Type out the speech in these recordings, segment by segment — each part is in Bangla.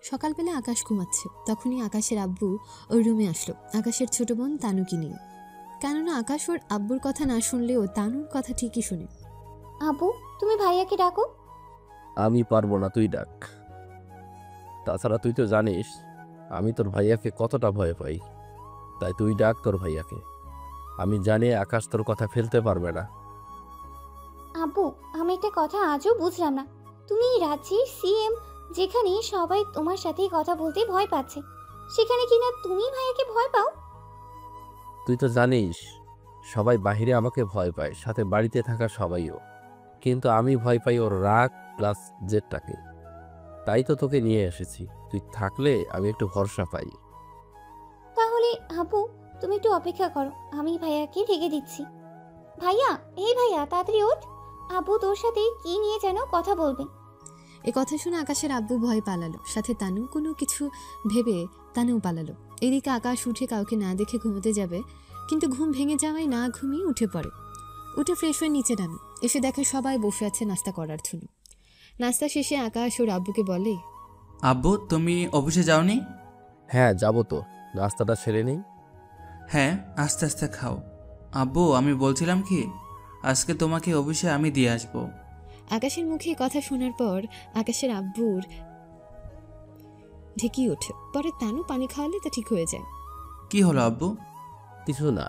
সকালবেলা আকাশ ঘুমাচ্ছে, তখনই আকাশের আব্বু ওর রুমে আসলো আকাশের ছোট বোন তানুকে নিয়ে। কেননা আকাশ ওর আব্বুর কথা না শুনলেও তানুর কথা ঠিকই শুনে। আব্বু, তুমি ভাইয়াকে ডাকো। আমি পারবো না, তুই ডাক। তাছাড়া তুই তো জানিস আমি তোর ভাইয়াকে কতটা ভয় পাই, তাই তুই ডাক তোর ভাইয়াকে। আমি জানি আকাশ তোর কথা ফেলতে পারবে না। আব্বু, আমি একটা কথা আজও বুঝলাম না। তুমি রাজ্যের সিএম, যেখানে সবাই তোমার সাথে কথা বলতে ভয় পাচ্ছে, সেখানে কিনা তুমি ভাইয়াকে ভয় পাও? তুই তো জানিস সবাই বাহিরে আমাকে ভয় পায়, সাথে বাড়িতে থাকা সবাইও, কিন্তু আমি ভয় পাই ওর রাগ প্লাস জেদটাকে। তাই তো তোকে নিয়ে এসেছি, তুই থাকলে আমি একটু ভরসা পাই। তাহলে আব্বু, তুমি একটু অপেক্ষা করো, আমি ভাইয়াকে ডেকে দিচ্ছি। ভাইয়া, এই ভাইয়া, তাড়াতাড়ি ওঠ। আব্বু তোর সাথে কি নিয়ে যেন কথা বলবে। এ কথা শুনে আকাশের আব্বু ভয় পালালো, সাথে তানু কোনো কিছু ভেবে তানুও পালালো। এদিকে আকাশ উঠে কাউকে না দেখে ঘুমোতে যাবে, কিন্তু ঘুম ভেঙে যাওয়ায় না ঘুমিয়ে উঠে পড়ে। উঠে ফ্রেশ হয়ে নিচে নামে, এসে দেখে সবাই বসে আছে নাস্তা করার জন্য। নাস্তা শেষে আকাশ ওর আব্বুকে বলে, আব্বু, তুমি অফিসে যাওনি? হ্যাঁ যাবো তো, নাস্তাটা সেরে নেই। হ্যাঁ, আস্তে আস্তে খাও। আব্বু, আমি বলছিলাম কি, আজকে তোমাকে অফিসে আমি দিয়ে আসবো। আকাশের মুখে কথা শোনার পর আকাশের আব্বুর ঢেকি ওঠে। পরে তানু পানি খাওয়ালে তা ঠিক হয়ে যায়। কি হলো আব্বু? কিছু না,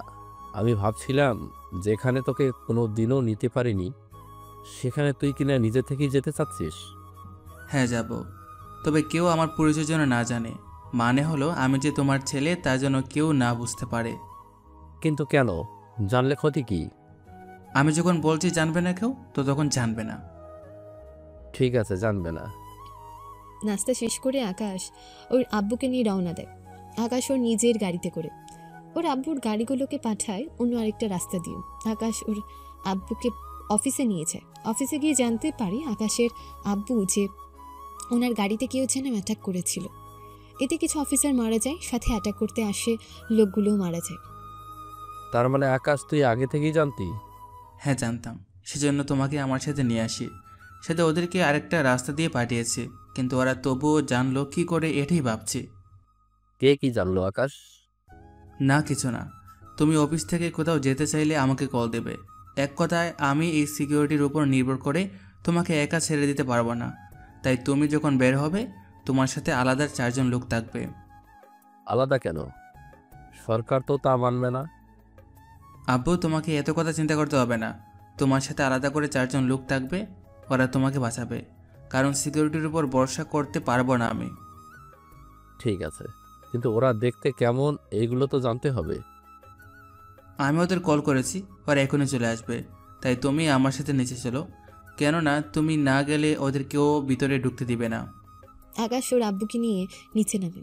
আমি ভাবছিলাম যেখানে তোকে কোনো দিনও নিতে পারিনি, সেখানে তুই কিনা নিজে থেকেই যেতে চাচ্ছিস। হ্যাঁ যাব, তবে কেউ আমার পরিচয় যেন না জানে। মানে হলো আমি যে তোমার ছেলে তা যেন কেউ না বুঝতে পারে। কিন্তু কেন? জানলে ক্ষতি কি? আমি যখন বলছি জানবে না কেউ, তো তখন জানবে না। ঠিক আছে, জানবে না। নাস্তা শেষ করে আকাশ ওর আব্বুকে নিয়ে রওনা দেয়। আকাশ ওর নিজের গাড়িতে করে ওর আব্বুর গাড়িগুলোকে পাঠায় অন্য আরেকটা রাস্তা দিয়ে। আকাশ ওর আব্বুকে অফিসে নিয়ে যায়। অফিসে গিয়ে জানতে পারি আকাশের আব্বু যে ওনার গাড়িতে কেউ যেন অ্যাটাক করেছিল। এতে কিছু অফিসার মারা যায়, সাথে অ্যাটাক করতে আসে লোকগুলোও মারা যায়। তার মানে আকাশ তুই আগে থেকেই জানতি? হ্যাঁ জানতাম, সেজন্য তোমাকে আমার সাথে নিয়ে আসি। সাথে ওদেরকে আরেকটা রাস্তা দিয়ে পাঠিয়েছি, কিন্তু ওরা তবুও জানলো কি করে এটাই ভাবছি। কে কি জানলো আকাশ? না কিছু না, তুমি অফিস থেকে কোথাও যেতে চাইলে আমাকে কল দেবে। এক কথায় আমি এই সিকিউরিটির উপর নির্ভর করে তোমাকে একা ছেড়ে দিতে পারবো না। তাই তুমি যখন বের হবে তোমার সাথে আলাদা 4 জন লোক থাকবে। আলাদা কেন? সরকার তো তা মানবে না। আব্বু, তোমাকে এত কথা চিন্তা করতে হবে না। তোমার সাথে আলাদা করে 4 জন লোক থাকবে, ওরা তোমাকে বাঁচাবে। কারণ সিকিউরিটির উপর ভরসা করতে পারবো না আমি। ঠিক আছে, কিন্তু ওরা দেখতে কেমন এইগুলো তো জানতে হবে। আমি ওদের কল করেছি, ওরা এখনই চলে আসবে। তাই তুমি আমার সাথে নিচে চলো, কেননা তুমি না গেলে ওদের কেউ ভিতরে ঢুকতে দিবে না। আকাশ ওর আব্বুকে নিয়ে নিচে নামে।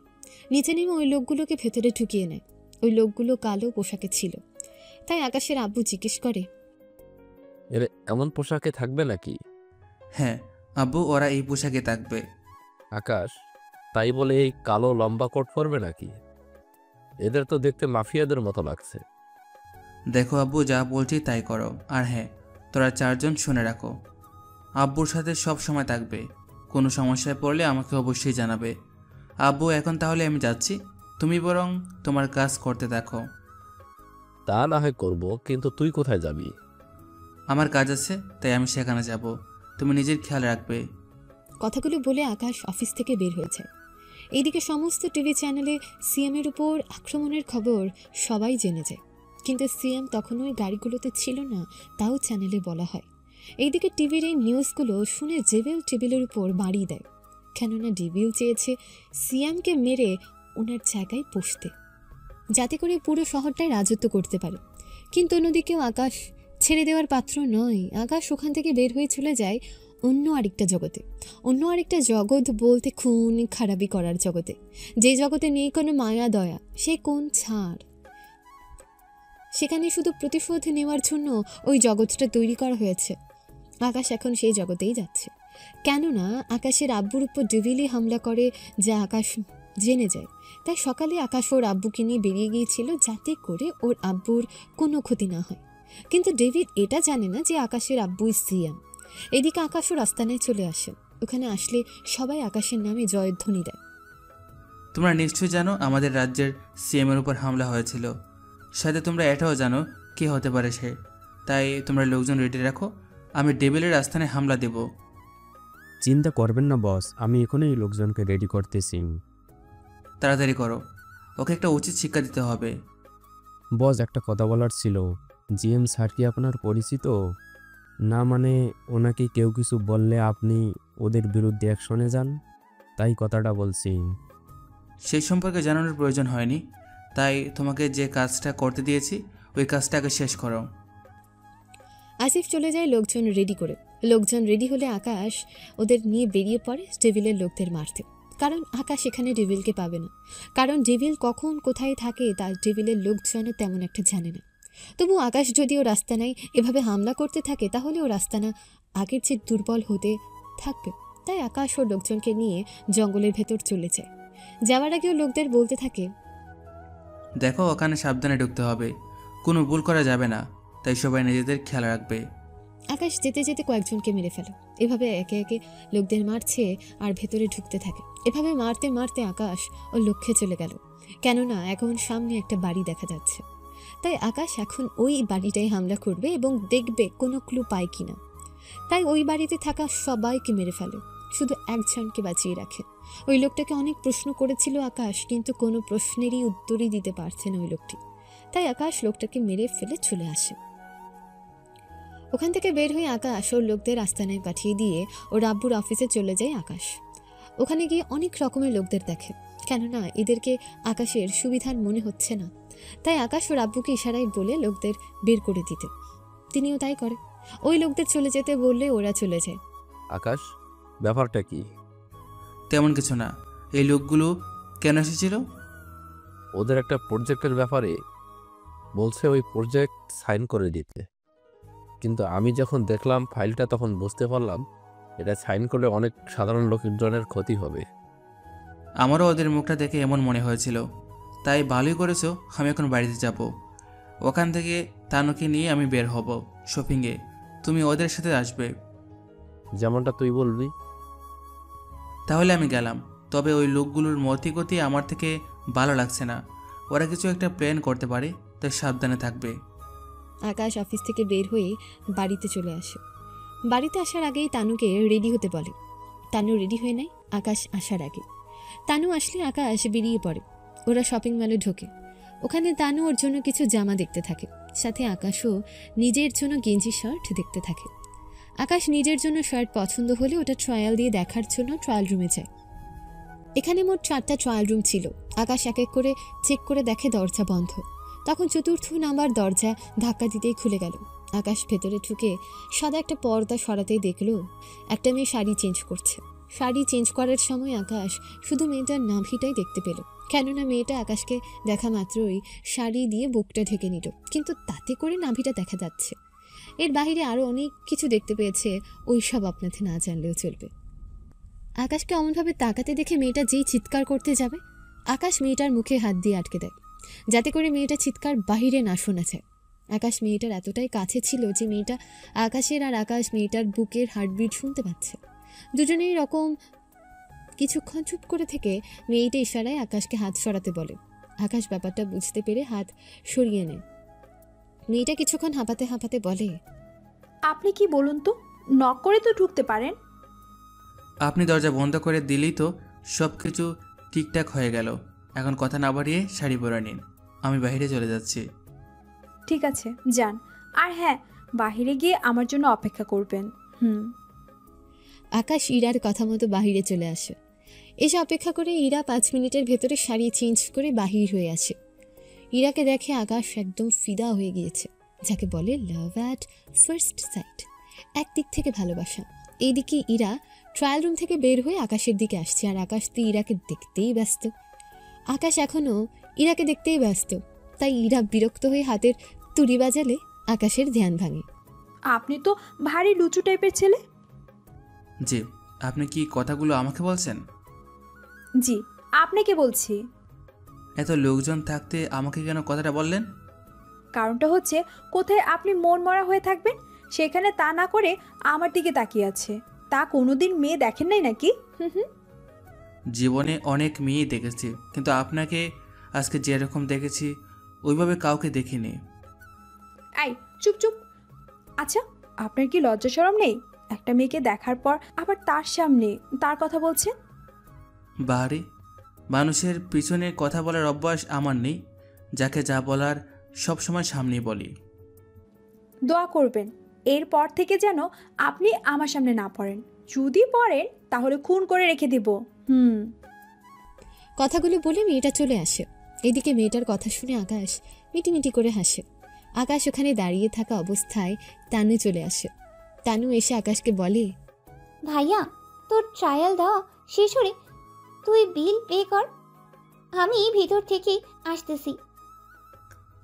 নিচে নেমে ওই লোকগুলোকে ভেতরে ঢুকিয়ে নেয়। ওই লোকগুলো কালো পোশাকে ছিল। তাই আকাশের আব্বু জিজ্ঞেস করে, এর এমন পোশাকে থাকবে নাকি? হ্যাঁ আব্বু, ওরা এই পোশাকে থাকবে। আকাশ, তাই বলে এই কালো লম্বা কোট পরবে নাকি? এদের তো দেখতে মাফিয়াদের মতো লাগছে। দেখো আব্বু, যা বলছি তাই করো। আর হ্যাঁ, তোরা 4 জন শুনে রাখো, আব্বুর সাথে সব সময় থাকবে। কোনো সমস্যায় পড়লে আমাকে অবশ্যই জানাবে। আব্বু, এখন তাহলে আমি যাচ্ছি, তুমি বরং তোমার কাজ করতে থাকো। তা না হয় করবো, কিন্তু তুই কোথায় যাবি? আমার কাজ আছে, তাই আমি সেখানে যাব। তুমি নিজের খেয়াল রাখবে। কথাগুলো বলে আকাশ অফিস থেকে বের হয়েছে। এইদিকে সমস্ত টিভি চ্যানেলে সিএমের উপর আক্রমণের খবর সবাই জেনে যায়, কিন্তু সিএম তখন ওই গাড়িগুলোতে ছিল না, তাও চ্যানেলে বলা হয়। এইদিকে টিভির এই নিউজগুলো শুনে জেবেল টেবিলের উপর বাড়ি দেয়, কেননা ডেভিল চেয়েছে সিএমকে মেরে ওনার জায়গায় বসতে, যাতে করে পুরো শহরটাই রাজত্ব করতে পারে। কিন্তু অন্যদিকেও আকাশ ছেড়ে দেওয়ার পাত্র নয়। আকাশ ওখান থেকে বের হয়ে চলে যায় অন্য আরেকটা জগতে। অন্য আরেকটা জগৎ বলতে খুন খারাপি করার জগতে, যে জগতে নেই কোনো মায়া দয়া, সে কোন ছাড়। সেখানে শুধু প্রতিশোধ নেওয়ার জন্য ওই জগৎটা তৈরি করা হয়েছে। আকাশ এখন সেই জগতেই যাচ্ছে, কেননা আকাশের আব্বুর উপর ডেভিলি হামলা করে যা আকাশ জেনে যায়। তাই সকালে আকাশ ওর আব্বুকে নিয়ে বেরিয়ে গিয়েছিল, যাতে করে ওর আব্বুর কোনো ক্ষতি না হয়। কিন্তু ডেভিড এটা জানে না যে আকাশের আব্বুই সিএম। এদিকে আকাশও রাস্তানায় চলে আসে। ওখানে আসলে সবাই আকাশের নামে জয়ধ্বনি দেয়। তোমরা নিশ্চয়ই জানো আমাদের রাজ্যের সিএমের উপর হামলা হয়েছিল। সাথে তোমরা এটাও জানো কে হতে পারে সে। তাই তোমরা লোকজন রেডি রাখো, আমি ডেভিলের আস্থানে হামলা দেব। চিন্তা করবেন না বস, আমি এখনই লোকজনকে রেডি করতেছি। তাড়াতাড়ি করো, ওকে একটা উচিত শিক্ষা দিতে হবে। বস, একটা কথা বলার ছিল। জিএম স্যার কি আপনার পরিচিত? না মানে ওনাকে কেউ কিছু বললে আপনি ওদের বিরুদ্ধে অ্যাকশনে যান, তাই কথাটা বলছি। সেই সম্পর্কে জানানোর প্রয়োজন হয়নি। তাই তোমাকে যে কাজটা করতে দিয়েছি ওই কাজটা আগে শেষ করো। আসিফ চলে যায় লোকজন রেডি করে। লোকজন রেডি হলে আকাশ ওদের নিয়ে বেরিয়ে পড়ে ডেভিলের লোকদের মারতে। কারণ আকাশ এখানে ডেভিলকে পাবে না। কারণ ডেভিল কখন কোথায় থাকে তা ডেভিলের লোকজনও তেমন একটা জানে না। তবু আকাশ যদি ও রাস্তানায় এভাবে হামলা করতে থাকে তাহলে ও রাস্তানা আগের চেয়ে দুর্বল হতে থাকবে। তাই আকাশ ও লোকজনকে নিয়ে জঙ্গলের ভেতর চলে যায়। যাওয়ার আগেও লোকদের বলতে থাকে, দেখো ওখানে সাবধানে ঢুকতে হবে, কোনো ভুল করা যাবে না, তাই সবাই নিজেদের খেয়াল রাখবে। আকাশ যেতে যেতে কয়েকজনকে মেরে ফেলে। এভাবে একে একে লোকদের মারছে আর ভেতরে ঢুকতে থাকে। এভাবে মারতে মারতে আকাশ ওর লক্ষ্যে চলে গেল। কেননা এখন সামনে একটা বাড়ি দেখা যাচ্ছে। তাই আকাশ এখন ওই বাড়িটাই হামলা করবে এবং দেখবে কোনো ক্লু পায় কিনা। তাই ওই বাড়িতে থাকা সবাইকে মেরে ফেলে, শুধু একজনকে বাঁচিয়ে রাখে। ওই লোকটাকে অনেক প্রশ্ন করেছিল আকাশ, কিন্তু কোনো প্রশ্নেরই উত্তরই দিতে পারছে না ওই লোকটি। তাই আকাশ লোকটাকে মেরে ফেলে চলে আসে। ওখান থেকে বের হয়ে আকাশ ওর লোকদের আস্তানায় পাঠিয়ে দিয়ে ওর আব্বুর অফিসে চলে যায় আকাশ। ওখানে গিয়ে অনেক রকমের লোকদের দেখে, কেননা এদেরকে আকাশের সুবিধার মনে হচ্ছে না। তাই আকাশ ওর আব্বুকে ইশারায় বলে লোকদের বের করে দিতে। তিনিও তাই করে। ওই লোকদের চলে যেতে বললে ওরা চলে যায়। আকাশ, ব্যাপারটা কি? তেমন কিছু না। এই লোকগুলো কেন এসেছিল? ওদের একটা প্রজেক্টের ব্যাপারে বলছে, ওই প্রজেক্ট সাইন করে দিতে। কিন্তু আমি যখন দেখলাম ফাইলটা তখন বুঝতে পারলাম এটা সাইন করলে অনেক সাধারণ লোকজনের ক্ষতি হবে। আমারও ওদের মুখটা দেখে এমন মনে হয়েছিল। তাই ভালোই করেছো, আমি এখন বাড়িতে যাব। ওখান থেকে তানুকে নিয়ে আমি বের হব শপিংয়ে। তুমি ওদের সাথে আসবে। যেমনটা তুই বলবি। তাহলে আমি গেলাম। তবে ওই লোকগুলোর মতিগতি আমার থেকে ভালো লাগছে না। ওরা কিছু একটা প্ল্যান করতে পারে, তাই সাবধানে থাকবে। আকাশ অফিস থেকে বের হয়ে বাড়িতে চলে আসে। বাড়িতে আসার আগেই তানুকে রেডি হতে বলে। তানু রেডি হয়ে নেয় আকাশ আসার আগে। তানু আসলে আকাশ বেরিয়ে পড়ে। ওরা শপিং মলে ঢোকে। ওখানে তানু ওর জন্য কিছু জামা দেখতে থাকে, সাথে আকাশও নিজের জন্য গেঞ্জি শার্ট দেখতে থাকে। আকাশ নিজের জন্য শার্ট পছন্দ হলে ওটা ট্রায়াল দিয়ে দেখার জন্য ট্রায়াল রুমে যায়। এখানে মোট 4টা ট্রায়াল রুম ছিল। আকাশ এক এক করে চেক করে দেখে দরজা বন্ধ। তখন চতুর্থ নাম্বার দরজা ধাক্কা দিতেই খুলে গেল। আকাশ ভেতরে ঢুকে সাদা একটা পর্দা সরাতেই দেখলো একটা মেয়ে শাড়ি চেঞ্জ করছে। শাড়ি চেঞ্জ করার সময় আকাশ শুধু মেয়েটার নাভিটাই দেখতে পেল, কেননা মেয়েটা আকাশকে দেখা মাত্রই শাড়ি দিয়ে বুকটা ঢেকে নিল, কিন্তু তাতে করে নাভিটা দেখা যাচ্ছে। এর বাইরে আরও অনেক কিছু দেখতে পেয়েছে, ওই সব আপনাদের না জানলেও চলবে। আকাশকে অমনভাবে তাকাতে দেখে মেয়েটা যেই চিৎকার করতে যাবে, আকাশ মেয়েটার মুখে হাত দিয়ে আটকে দেয়, যাতে করে মেয়েটা চিৎকার বাহিরে না শোনা যায়। আকাশ মেয়েটার এতটাই কাছে ছিল যে মেয়েটা আকাশের আর আকাশ মেয়েটার বুকের হার্টবিট শুনতে পাচ্ছে। দুজনেই রকম কিছুক্ষণ চুপ করে থেকে মেয়েটা ইশারায় আকাশকে হাত সরাতে বলে। আকাশ ব্যাপারটা বুঝতে পেরে হাত সরিয়ে নেয়। মেয়েটা কিছুক্ষণ হাঁপাতে হাঁপাতে বলে, আপনি কি বলুন তো, নক করে তো ঢুকতে পারেন। আপনি দরজা বন্ধ করে দিলেই তো সব কিছু ঠিকঠাক হয়ে গেল। এখন কথা না বাড়িয়ে শাড়ি পরে নিন, আমি বাইরে চলে যাচ্ছি। ঠিক আছে, যান। আর হ্যাঁ, বাইরে গিয়ে আমার জন্য অপেক্ষা করবেন। আকাশ ইরার কথা মতো বাহিরে চলে আসে। এসে অপেক্ষা করে ইরা 5 মিনিটের ভেতরে শাড়ি চেঞ্জ করে বাহির হয়ে আসে। ইরাকে দেখে আকাশ একদম ফিদা হয়ে গিয়েছে, যাকে বলে লাভ অ্যাট ফার্স্ট সাইট, একদিক থেকে ভালোবাসা। এইদিকে ইরা ট্রায়াল রুম থেকে বের হয়ে আকাশের দিকে আসছে, আর আকাশ তো ইরাকে দেখতেই ব্যস্ত। আকাশ এখনও ইরাকে দেখতেই ব্যস্ত, তাই ইরা বিরক্ত হয়ে হাতের তুড়ি বাজালে আকাশের ধ্যান ভাঙে। আপনি তো ভারী লুচু টাইপের ছেলে। জি, আপনি কি কথাগুলো আমাকে বলছেন? জি, আপনাকে বলছি। এত লোকজন থাকতে আমাকে কেন কথাটা বললেন? কারণটা হচ্ছে, কোথায় আপনি মন মরা হয়ে থাকবেন সেখানে তা না করে আমার দিকে তাকিয়ে আছে। তা কোনোদিন মেয়ে দেখেন নাই নাকি? হুম হুম। জীবনে অনেক মেয়েই দেখেছি, কিন্তু আপনাকে আজকে যেরকম দেখেছি ওইভাবে কাউকে দেখিনি। আই চুপ চুপ। আচ্ছা, আপনার কি লজ্জা শরম নেই? একটা মেয়েকে দেখার পর আবার তার সামনে তার কথা বলছেন। বাহারি, মানুষের পিছনে কথা বলার অভ্যাস আমার নেই। যাকে যা বলার সব সময় সামনেই বলি। দোয়া করবেন এরপর থেকে যেন আপনি আমার সামনে না পড়েন। যদি পড়েন তাহলে খুন করে রেখে দিব। হুম। কথাগুলো বলে মেয়েটা চলে আসে। এদিকে মেয়েটার কথা শুনে আকাশ মিটিমিটি করে হাসে। আকাশ ওখানে দাঁড়িয়ে থাকা অবস্থায় তানু চলে আসে। তানু এসে আকাশকে বলে, ভাইয়া, তোর ট্রায়াল দেওয়া শেষ হলে তুই বিল পে কর, আমি ভিতর থেকে আসতেছি।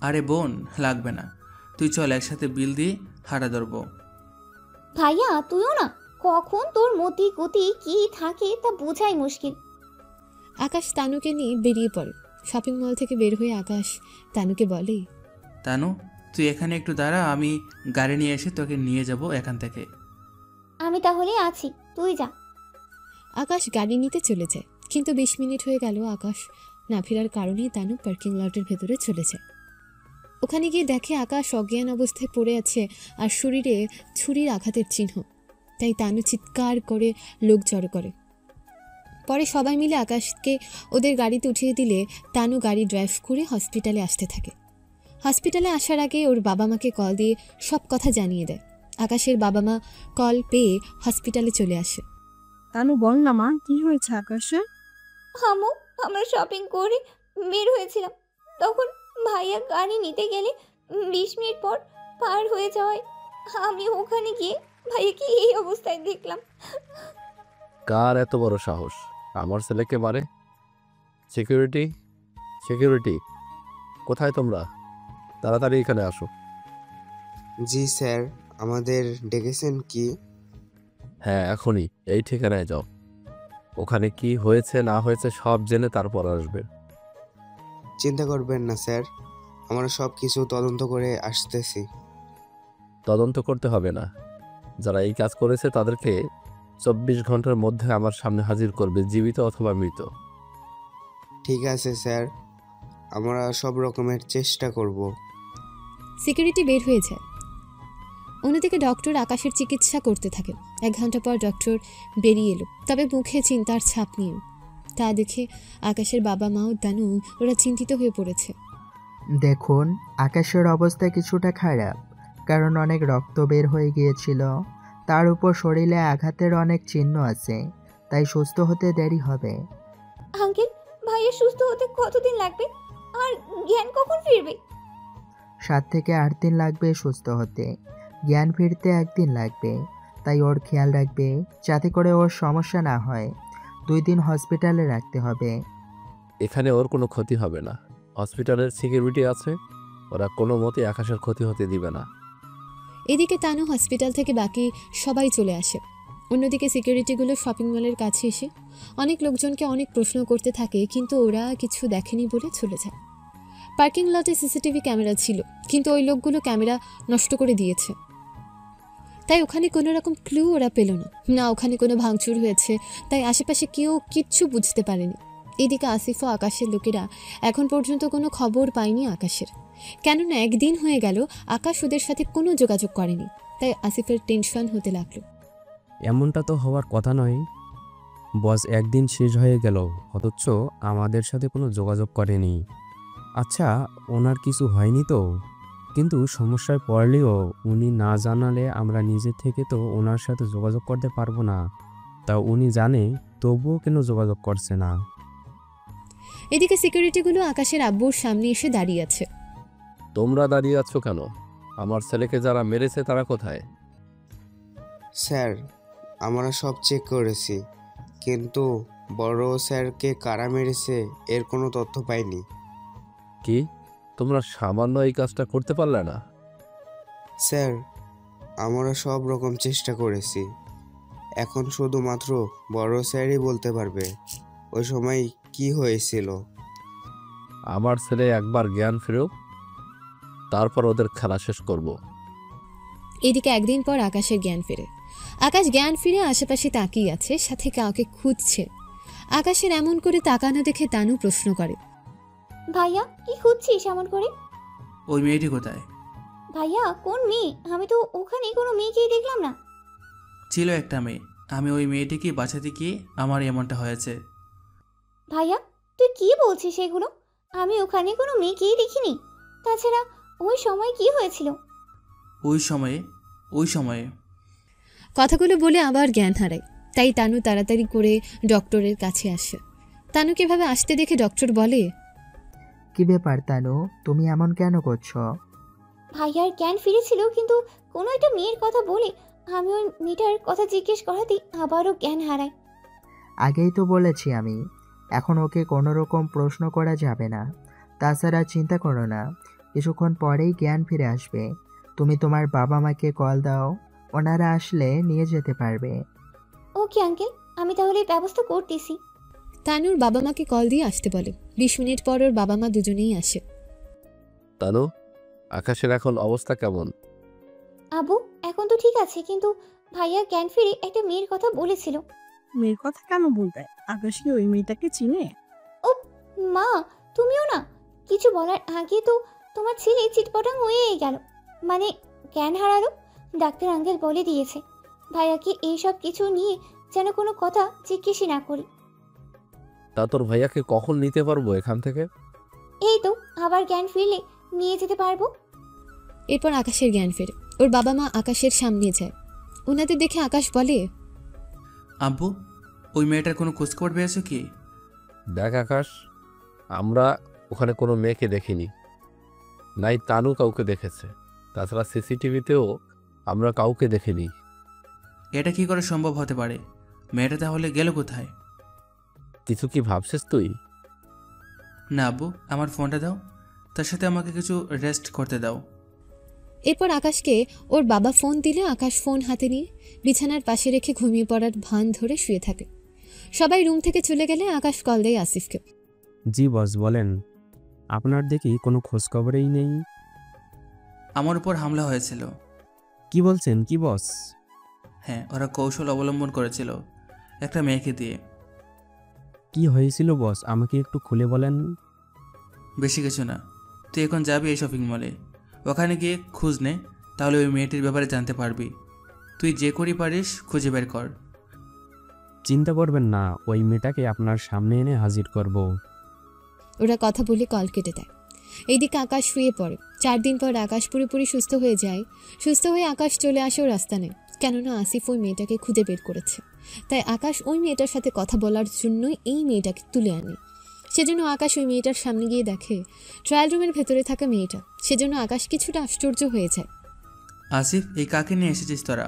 আরে বোন, লাগবে না, তুই চল, একসাথে বিল দিয়ে হাঁটা ধরবো। ভাইয়া তুইও না, কখন তোর মতি গতি কি থাকে তা বোঝাই মুশকিল। আকাশ তানুকে নিয়ে বেরিয়ে পড়ে। শপিং মল থেকে বের হয়ে আকাশ তানুকে বলে, তানু, তুই এখানে একটু দাঁড়া, আমি গাড়ি নিয়ে এসে তোকে নিয়ে যাব এখান থেকে। আমি তাহলে আছি, তুই যা। আকাশ গাড়ি নিতে চলে যায়, কিন্তু 20 মিনিট হয়ে গেল আকাশ না ফেরার কারণে তানু পার্কিং লটের ভেতরে চলে যায়। ওখানে গিয়ে দেখে আকাশ অজ্ঞান অবস্থায় পড়ে আছে আর শরীরে ছুরির আঘাতের চিহ্ন। তাই তানু চিৎকার করে লোক জড়ো করে। পরে সবাই মিলে আকাশকে ওদের গাড়িতে উঠিয়ে দিলে তানু গাড়ি ড্রাইভ করে হসপিটালে আসতে থাকে। হসপিটালে আসার আগে ওর বাবা মাকে কল দিয়ে সব কথা জানিয়ে দেয়। আকাশের বাবা মা কল পেয়ে হসপিটালে চলে আসে। তানু বল না মা, কি হয়েছে আকাশের? আম্মু, আমরা শপিং করে বের হয়েছিলাম, তখন ভাইয়া গাড়ি নিতে গেলে 20 মিনিট পর পার হয়ে যাওয়ায় আমি ওখানে গিয়ে ভাইয়াকে এই অবস্থায় দেখলাম। কার এত বড় সাহস আমার ছেলেকে মারে? সিকিউরিটি, সিকিউরিটি, কোথায় তোমরা? তাড়াতাড়ি এখানে আসো। জি স্যার, আমাদের ডেকেছেন কি? হ্যাঁ, এখনই এই ঠিকানায় যাও। ওখানে কি হয়েছে না হয়েছে সব জেনে তারপর আসবে। চিন্তা করবেন না স্যার, আমরা সব কিছু তদন্ত করে আসতেছি। তদন্ত করতে হবে না, যারা এই কাজ করেছে তাদেরকে 24 ঘন্টার মধ্যে আমার সামনে হাজির করবে, জীবিত অথবা মৃত। ঠিক আছে স্যার, আমরা সব রকমের চেষ্টা করব। সিকিউরিটি বের হয়ে যায়। অন্যদিকে ডক্টর আকাশের চিকিৎসা করতে থাকে। 1 ঘন্টা পর ডক্টর বেরিয়ে এলো, তবে মুখে চিন্তার ছাপ নিয়ে। তা দেখে আকাশের বাবা মাও তানু ওরা চিন্তিত হয়ে পড়েছে। দেখুন, আকাশের অবস্থা কিছুটা খারাপ, কারণ অনেক রক্ত বের হয়ে গিয়েছিল। তার উপর শরীরে আঘাতের অনেক চিহ্ন আছে, তাই সুস্থ হতে দেরি হবে। আঙ্কেল, ভাইয়া সুস্থ হতে কতদিন লাগবে আর জ্ঞান কখন ফিরবে? 7 থেকে 8 দিন লাগবে সুস্থ হতে, জ্ঞান ফিরতে 1 দিন লাগবে। তাই ওর খেয়াল রাখবে যাতে করে ওর সমস্যা না হয়। 2 দিন হসপিটালে রাখতে হবে। এখানে ওর কোনো ক্ষতি হবে না, হসপিটালের সিকিউরিটি আছে, ওরা কোনো মতে আকাশের ক্ষতি হতে দিবে না। এদিকে তানু হসপিটাল থেকে বাকি সবাই চলে আসে। অন্যদিকে সিকিউরিটিগুলো শপিং মলের কাছে এসে অনেক লোকজনকে অনেক প্রশ্ন করতে থাকে, কিন্তু ওরা কিছু দেখেনি বলে চলে যায়। পার্কিং লটে সিসিটিভি ক্যামেরা ছিল, কিন্তু ওই লোকগুলো ক্যামেরা নষ্ট করে দিয়েছে। তাই ওখানে কোনো রকম ক্লু ওরা পেল না, না ওখানে কোনো ভাঙচুর হয়েছে, তাই আশেপাশে কেউ কিচ্ছু বুঝতে পারেনি। এদিকে আসিফ ও আকাশের লোকেরা এখন পর্যন্ত কোনো খবর পায়নি আকাশের, কেননা 1 দিন হয়ে গেল আকাশ ওদের সাথে কোনো যোগাযোগ করেনি। তাই আসিফের টেনশন হতে লাগলো। এমনটা তো হওয়ার কথা নয়। বস 1 দিন শেষ হয়ে গেল, অথচ আমাদের সাথে কোনো যোগাযোগ করেনি। আচ্ছা, ওনার কিছু হয়নি তো? কিন্তু সমস্যায় পড়লেও উনি না জানালে আমরা নিজে থেকে তো ওনার সাথে যোগাযোগ করতে পারবো না। তা উনি জানে, তবুও কেন যোগাযোগ করছে না? এদিকে সিকিউরিটিগুলো আকাশের আব্বুর সামনে এসে দাঁড়িয়ে আছে। তোমরা দাঁড়িয়ে আছো কেন? আমার ছেলেকে যারা মেরেছে তারা কোথায়? স্যার, আমরা সব চেক করেছি, কিন্তু বড় স্যারকে কারা মেরেছে এর কোনো তথ্য পাইনি। কি, তোমরা সামান্য এই কাজটা করতে পারলে না? স্যার, আমরা সব রকম চেষ্টা করেছি, এখন শুধুমাত্র বড় স্যারই বলতে পারবে ওই সময় কি হয়েছিল। আমার ছেলে একবার জ্ঞান ফেরুক, তারপর ওদের খেলা শেষ করব। এদিকে একদিন পর আকাশের জ্ঞান ফেরে। আকাশ জ্ঞান ফিরে আশেপাশে তাকিয়ে আছে, সাথে কাউকে খুঁজছে। আকাশের এমন করে তাকানো দেখে তানু প্রশ্ন করে, ভাইয়া কি খুঁজছিস এমন করে? ওই মেয়েটি কোথায়? ভাইয়া কোন মেয়ে? আমি তো ওখানে কোনো মেয়েকেই দেখলাম না। ছিল একটা মেয়ে, আমি ওই মেয়েটিকে বাঁচাতে গিয়ে আমার এমনটা হয়েছে। ভাইয়া তুই কি বলছিস এগুলো? আমি ওখানে কোনো মেয়েকেই দেখিনি। তাছাড়া ওই সময় কি হয়েছিল? ওই সময়ে কথাগুলো বলে আবার জ্ঞান হারায়। তাই তানু তাড়াতাড়ি করে ডক্টরের কাছে আসে। তানুকে এভাবে আসতে দেখে ডক্টর বলে, কি ব্যাপার তানু, তুমি এমন কেন করছো? ভাইয়ার জ্ঞান ফিরেছিল, কিন্তু কোনো একটা মেয়ের কথা বলে আমি ওই মেয়েটার কথা জিজ্ঞেস করাতেই আবারও জ্ঞান হারায়। আগেই তো বলেছি আমি, এখন ওকে কোনো রকম প্রশ্ন করা যাবে না। তাছাড়া চিন্তা করো না, কিছুক্ষণ পরেই জ্ঞান ফিরে আসবে। তুমি তোমার বাবা মাকে কল দাও, ওনারা আসলে নিয়ে যেতে পারবে। ওকে আঙ্কেল, আমি তাহলে ব্যবস্থা করতেছি। তানুর বাবা মাকে কল দিয়ে আসতে বলে। 20 মিনিট পর ওর বাবা মা দুজনেই আসে। তানু, আকাশের এখন অবস্থা কেমন? আবু এখন তো ঠিক আছে, কিন্তু ভাইয়া জ্ঞান ফিরে একটা মেয়ের কথা বলেছিল। মেয়ের কথা কেন বলতে? আকাশ কি ওই মেয়েটাকে চিনে? ও মা, তুমিও না? কিছু বলার আগে তো তোমার ছেলে চিটপটাং হয়েই গেল, মানে জ্ঞান হারালো। ডাক্তার আঙ্কেল বলে দিয়েছে ভাইয়াকে এইসব কিছু নিয়ে যেন কোনো কথা জিজ্ঞেসই না করি। তা তোর ভাইয়াকে কখন নিতে পারবো এখান থেকে? এই তো আবার জ্ঞান ফিরলে নিয়ে যেতে পারবো। এরপর আকাশের জ্ঞান ফেরে। ওর বাবা মা আকাশের সামনে যায়। ওনাদের দেখে আকাশ বলে, আব্বু, ওই মেয়েটার কোনো খোঁজখবর পেয়েছো কি? দেখ আকাশ, আমরা ওখানে কোনো মেয়েকে দেখিনি, নাই তানু কাউকে দেখেছে। তাছাড়া সিসিটিভিতেও আমরা কাউকে দেখিনি। এটা কি করে সম্ভব হতে পারে? মেয়েটা তাহলে গেল কোথায়? কিছু কি ভাবছিস তুই? না আব্বু, আমার ফোনটা দাও, তার সাথে আমাকে কিছু রেস্ট করতে দাও। এরপর আকাশকে ওর বাবা ফোন দিলে আকাশ ফোন হাতে নিয়ে বিছানার পাশে রেখে ঘুমিয়ে পড়ার ভান ধরে শুয়ে থাকে। সবাই রুম থেকে চলে গেলে আকাশ কল দেয় আসিফকে। জি বস, বলেন। আপনার দেখি কোনো খোঁজখবরেই নেই। আমার উপর হামলা হয়েছিল। কি বলছেন কি বস? হ্যাঁ, ওরা কৌশল অবলম্বন করেছিল একটা মেয়েকে দিয়ে। কি হয়েছিল বস, আমাকে একটু খুলে বলেন। বেশি কিছু না, তুই এখন যাবি এই শপিং মলে, ওখানে গিয়ে খোঁজ নে, তাহলে ওই মেয়েটির ব্যাপারে জানতে পারবি। তুই যে করি পারিস খুঁজে বের কর। চিন্তা করবেন না, ওই মেয়েটাকে আপনার সামনে এনে হাজির করব। ওরা কথা বলে কল কেটে দেয়। এইদিকে আকাশ শুয়ে পড়ে। 4 দিন পর আকাশ পুরোপুরি সুস্থ হয়ে যায়। সুস্থ হয়ে আকাশ চলে আসে ওর আস্তানায়, কেননা আসিফ ওই মেয়েটাকে খুঁজে বের করেছে। তাই আকাশ ওই মেয়েটার সাথে কথা বলার জন্যই এই মেয়েটাকে তুলে আনে। সেজন্য আকাশ ওই মেয়েটার সামনে গিয়ে দেখে ট্রায়াল রুমের ভেতরে থাকা মেয়েটা। সেজন্য আকাশ কিছুটা আশ্চর্য হয়ে যায়। আসিফ, এই কাকে নিয়ে এসেছিস তোরা?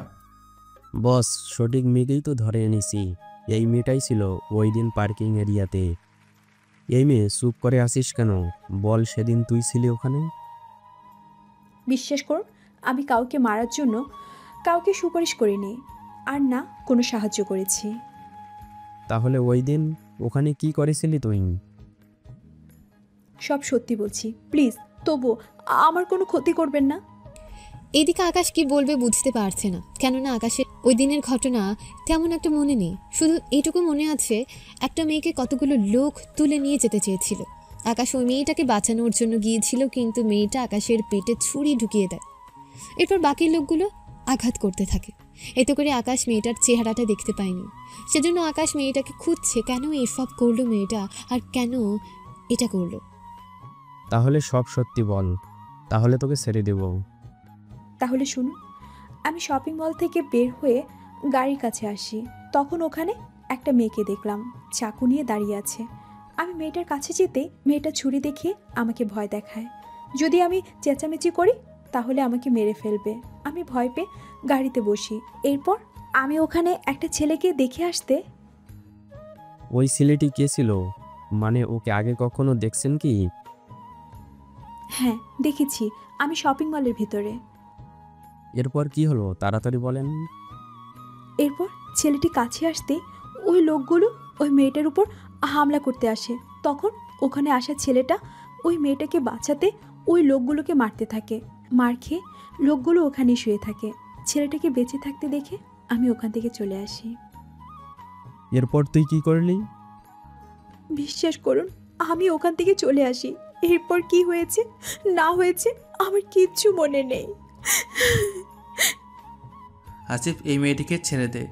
বস, সঠিক মেয়েকেই তো ধরে এনেছি। এই মেয়েটাই ছিল ওই দিন পার্কিং এরিয়াতে। এই মেয়ে চুপ করে আসিস কেন? বল, সেদিন তুই ছিলি ওখানে। বিশ্বাস করুন, আমি কাউকে মারার জন্য কাউকে সুপারিশ করিনি, আর না কোনো সাহায্য করেছি। তাহলে ওই দিন ওখানে কি করেছিলি তুই? সব সত্যি বলছি, প্লিজ তবু আমার কোনো ক্ষতি করবেন না। এদিকে আকাশ কি বলবে বুঝতে পারছে না, কেননা আকাশের ওই দিনের ঘটনা তেমন একটা মনে নেই। শুধু এইটুকু মনে আছে, একটা মেয়েকে কতগুলো লোক তুলে নিয়ে যেতে চেয়েছিল। আকাশ ওই মেয়েটাকে বাঁচানোর জন্য গিয়েছিল, কিন্তু মেয়েটা আকাশের পেটে ছুরি ঢুকিয়ে দেয়। এরপর বাকি লোকগুলো আঘাত করতে থাকে। এতে করে আকাশ মেয়েটার চেহারাটা দেখতে পায়নি। সেজন্য আকাশ মেয়েটাকে খুঁজছে, কেন এসব করলো মেয়েটা, আর কেন এটা করলো। তাহলে সব সত্যি বল, তাহলে তোকে ছেড়ে দেব। তাহলে শুনুন, আমি শপিং মল থেকে বের হয়ে গাড়ির কাছে আসি। তখন ওখানে একটা মেয়েকে দেখলাম, চাকু নিয়ে দাঁড়িয়ে আছে। আমি মেয়েটার কাছে যেতে মেয়েটা ছুরি দেখিয়ে আমাকে ভয় দেখায়। যদি আমি চেঁচামেচি করি তাহলে আমাকে মেরে ফেলবে। আমি ভয় পেয়ে গাড়িতে বসি। এরপর আমি ওখানে একটা ছেলেকে দেখে আসতে। ওই ছেলেটি কে ছিল? মানে ওকে আগে কখনো দেখছেন কি? হ্যাঁ দেখেছি, আমি শপিং মলের ভিতরে। এরপর কি হলো তাড়াতাড়ি বলেন। এরপর ছেলেটি কাছে আসতে ওই লোকগুলো ওই মেয়েটার উপর হামলা করতে আসে। তখন ওখানে আসা ছেলেটা ওই মেয়েটাকে বাঁচাতে ওই লোকগুলোকে মারতে থাকে। মার খেয়ে লোকগুলো ওখানেই শুয়ে থাকে। ছেলেটাকে বেঁচে থাকতে দেখে আমি ওখান থেকে চলে আসি। এরপর তুই কি করলি? বিশ্বাস করুন, আমি ওখান থেকে চলে আসি। এরপর কি হয়েছে না হয়েছে আমার কিচ্ছু মনে নেই। আসিফ, এই মেয়েটিকে ছেড়ে দে।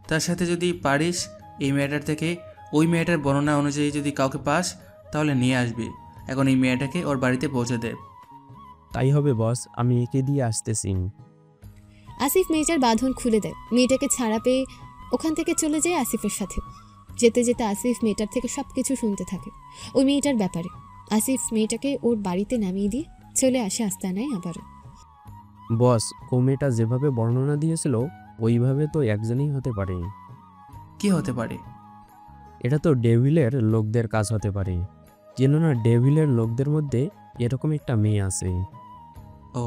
তার সাথে যদি পারিস এই মেয়েটার থেকে ওই মেয়েটার বর্ণনা অনুযায়ী যদি কাউকে পাস তাহলে নিয়ে আসবি। এখন এই মেয়েটাকে ওর বাড়িতে পৌঁছে দে। তাই হবে বস, আমি একে দিয়ে আসতেছি। আসিফ মেয়েটার বাঁধন খুলে দেয়। মেয়েটাকে ছাড়া পেয়ে ওখান থেকে চলে যায় আসিফের সাথে। যেতে যেতে আসিফ মেয়েটার থেকে সব কিছু শুনতে থাকে ওই মেয়েটার ব্যাপারে। আসিফ মেয়েটাকে ওর বাড়িতে নামিয়ে দিয়ে চলে আসে আস্তানায় আবারও। বস, ও মেয়েটা যেভাবে বর্ণনা দিয়েছিল ওইভাবে তো একজনই হতে পারে। কি হতে পারে? এটা তো ডেভিলের লোকদের কাজ হতে পারে। কেননা ডেভিলের লোকদের মধ্যে এরকম একটা মেয়ে আছে। ও,